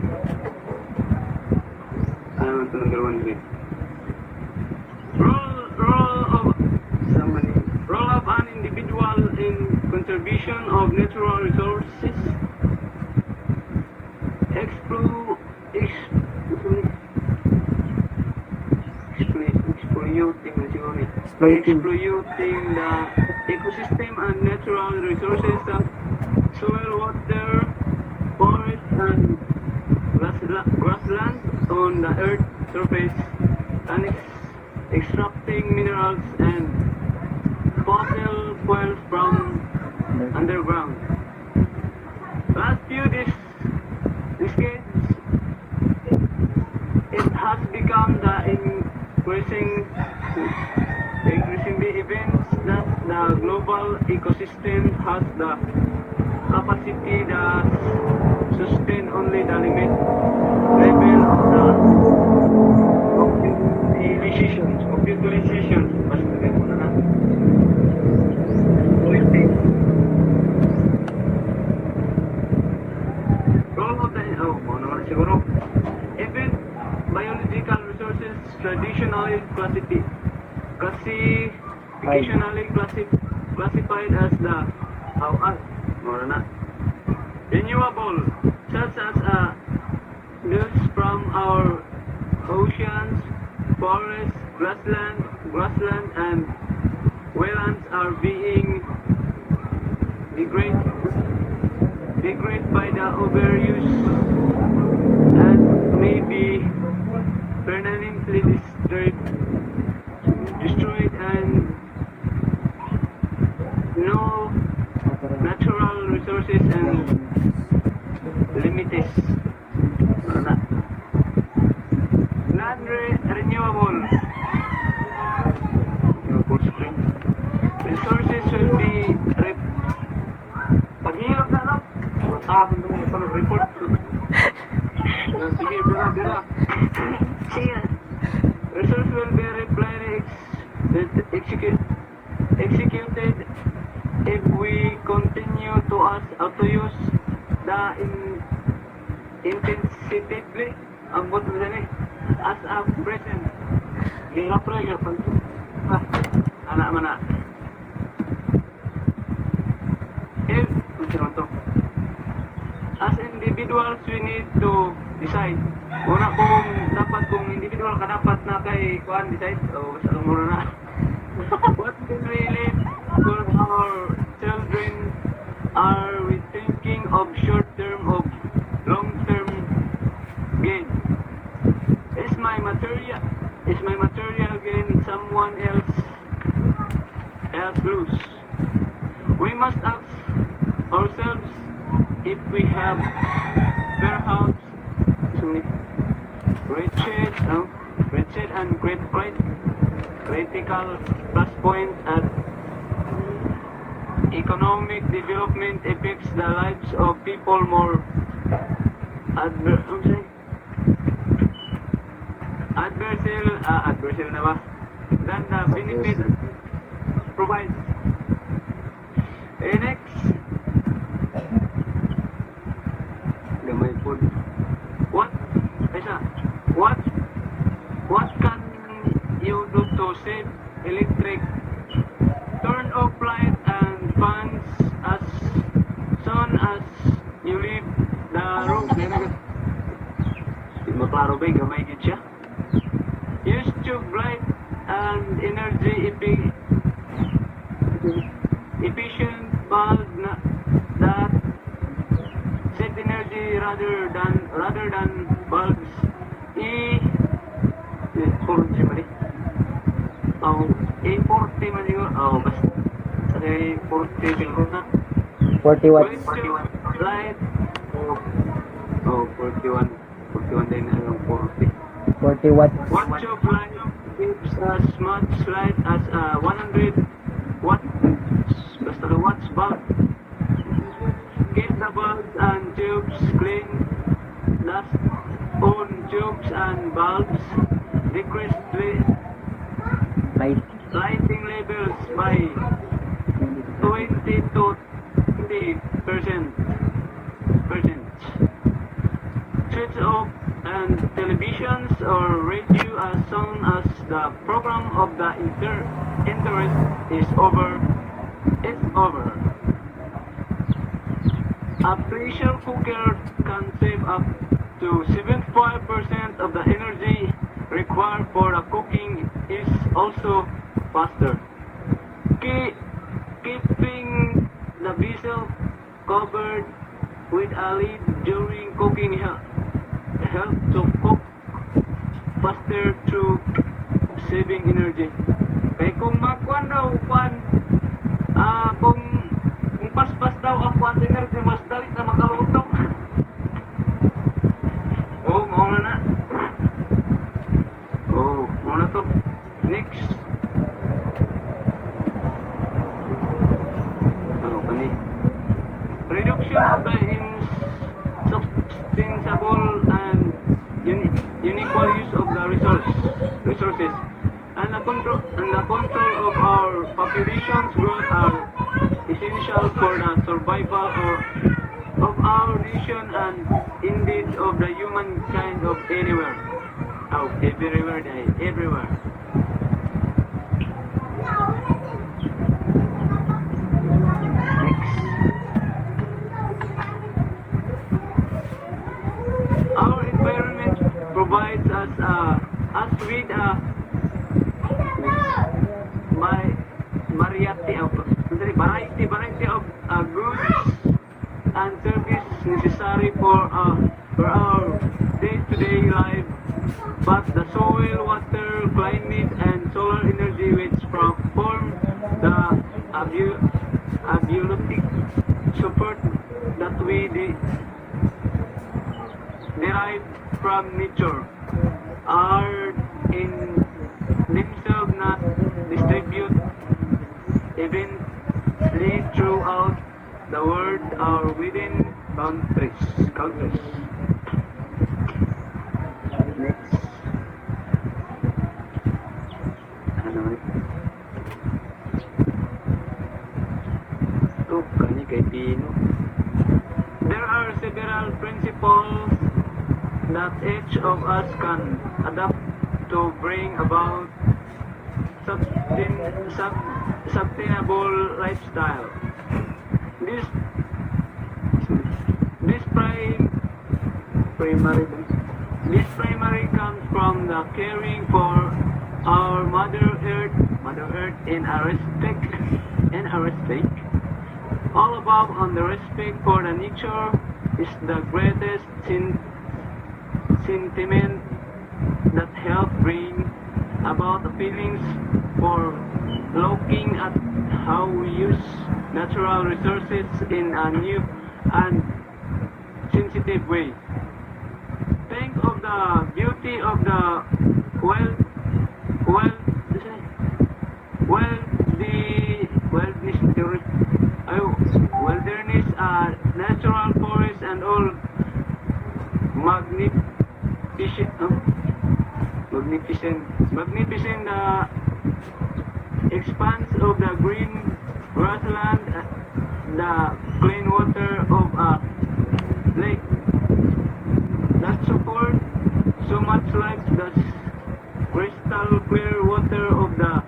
Ano ito number 1 3. Role of an individual in conservation of natural resources. Exploiting the ecosystem and natural resources of soil, water, forest, and grassland on the earth's surface, and extracting minerals and fossil fuels from underground. Last few decades, it has become the increasingly events that the global ecosystem has the capacity that sustain only the limit level of the utilization. Basta ganyan muna na. Role of the siguro. Even biological resources traditionally classified as the renewable, such as news from our oceans, forests, grassland and wetlands are being degraded by the overuse and may be permanently destroyed and no natural resources and limited non-renewable resources will be paghihirap na lang matapon mo yung report. Sige, bira. Resource will be executed continue to us to use the intensively ambot na ni as a present. Hirap rin yung anak mana. If as individuals, we need to decide. Una kung dapat kung individual ka dapat na kay kuan decide o sa mura na. What can we live for our children? Are we thinking of short term of long term gain? Is my material gain someone else lose? We must ask ourselves if we have perhaps wretched and critical plus point at economic development affects the lives of people more adversely na ba than the benefit provides. Next, gamay po. What can you do to save electric? Turn off light and fans as soon as you leave the room. Di maklaro ba yung gamay gid siya? Use tube light and energy efficient bulb that save energy rather than bulbs. A40 man yun. Basta sa 40 bilro na. 40 watts. 41 light. 41 din na yung 40. 40 watts. One tube light gives as much light as 100 watts. Basta the watts bulb. Keep the bulbs and tubes clean. Dust on tubes and bulbs. Decrease lighting levels by 20 to 30%. Switch off and televisions or radio as soon as the program of the interest is over. A pressure cooker can save up to 75% of the energy required for the cooking. Is also faster. Keeping the vessel covered with a lid during cooking help to cook faster through saving energy. Kaya kung magkuhan daw, kung paspas daw ang kuhan sa energy, mas dalit na makaluot daw. Mauna na. Mauna to. Next. Reduction of the insustainable and unequal use of the resources and the control of our population's growth are essential for the survival of our nation and indeed of the humankind of everywhere. Our environment provides us with a variety of goods and services necessary for our day-to-day life. But the soil, water, climate, and solar energy which form the abiotic support that we derive from nature are in themselves not distribute evenly throughout the world or within countries. Next. To to kani kay Pino. There are several principles that each of us can adapt to bring about sustainable lifestyle. This primary comes from the caring for our Mother Earth in a respect. All above on the respect for the nature is the greatest sentiment that help bring about the feelings for looking at how we use natural resources in a new and sensitive way. Think of the beauty of the wilderness, natural forest and all magnificent expanse of the green grassland, the clean water of a lake that support so much life, the crystal clear water of the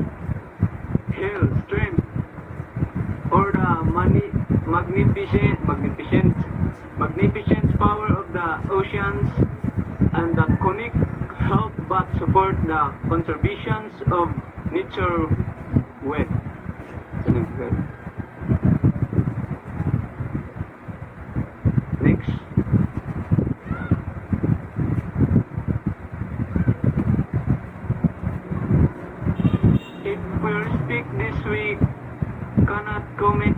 hill stream, or the magnificent power of the oceans, and the conic help but support the conservations of nature with. Next. If we speak this week, cannot commit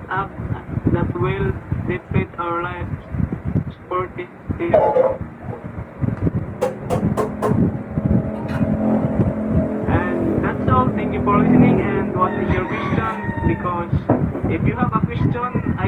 up that will defeat our lives sportive. And that's all. Thank you for listening. And what is your question? Because if you have a question, I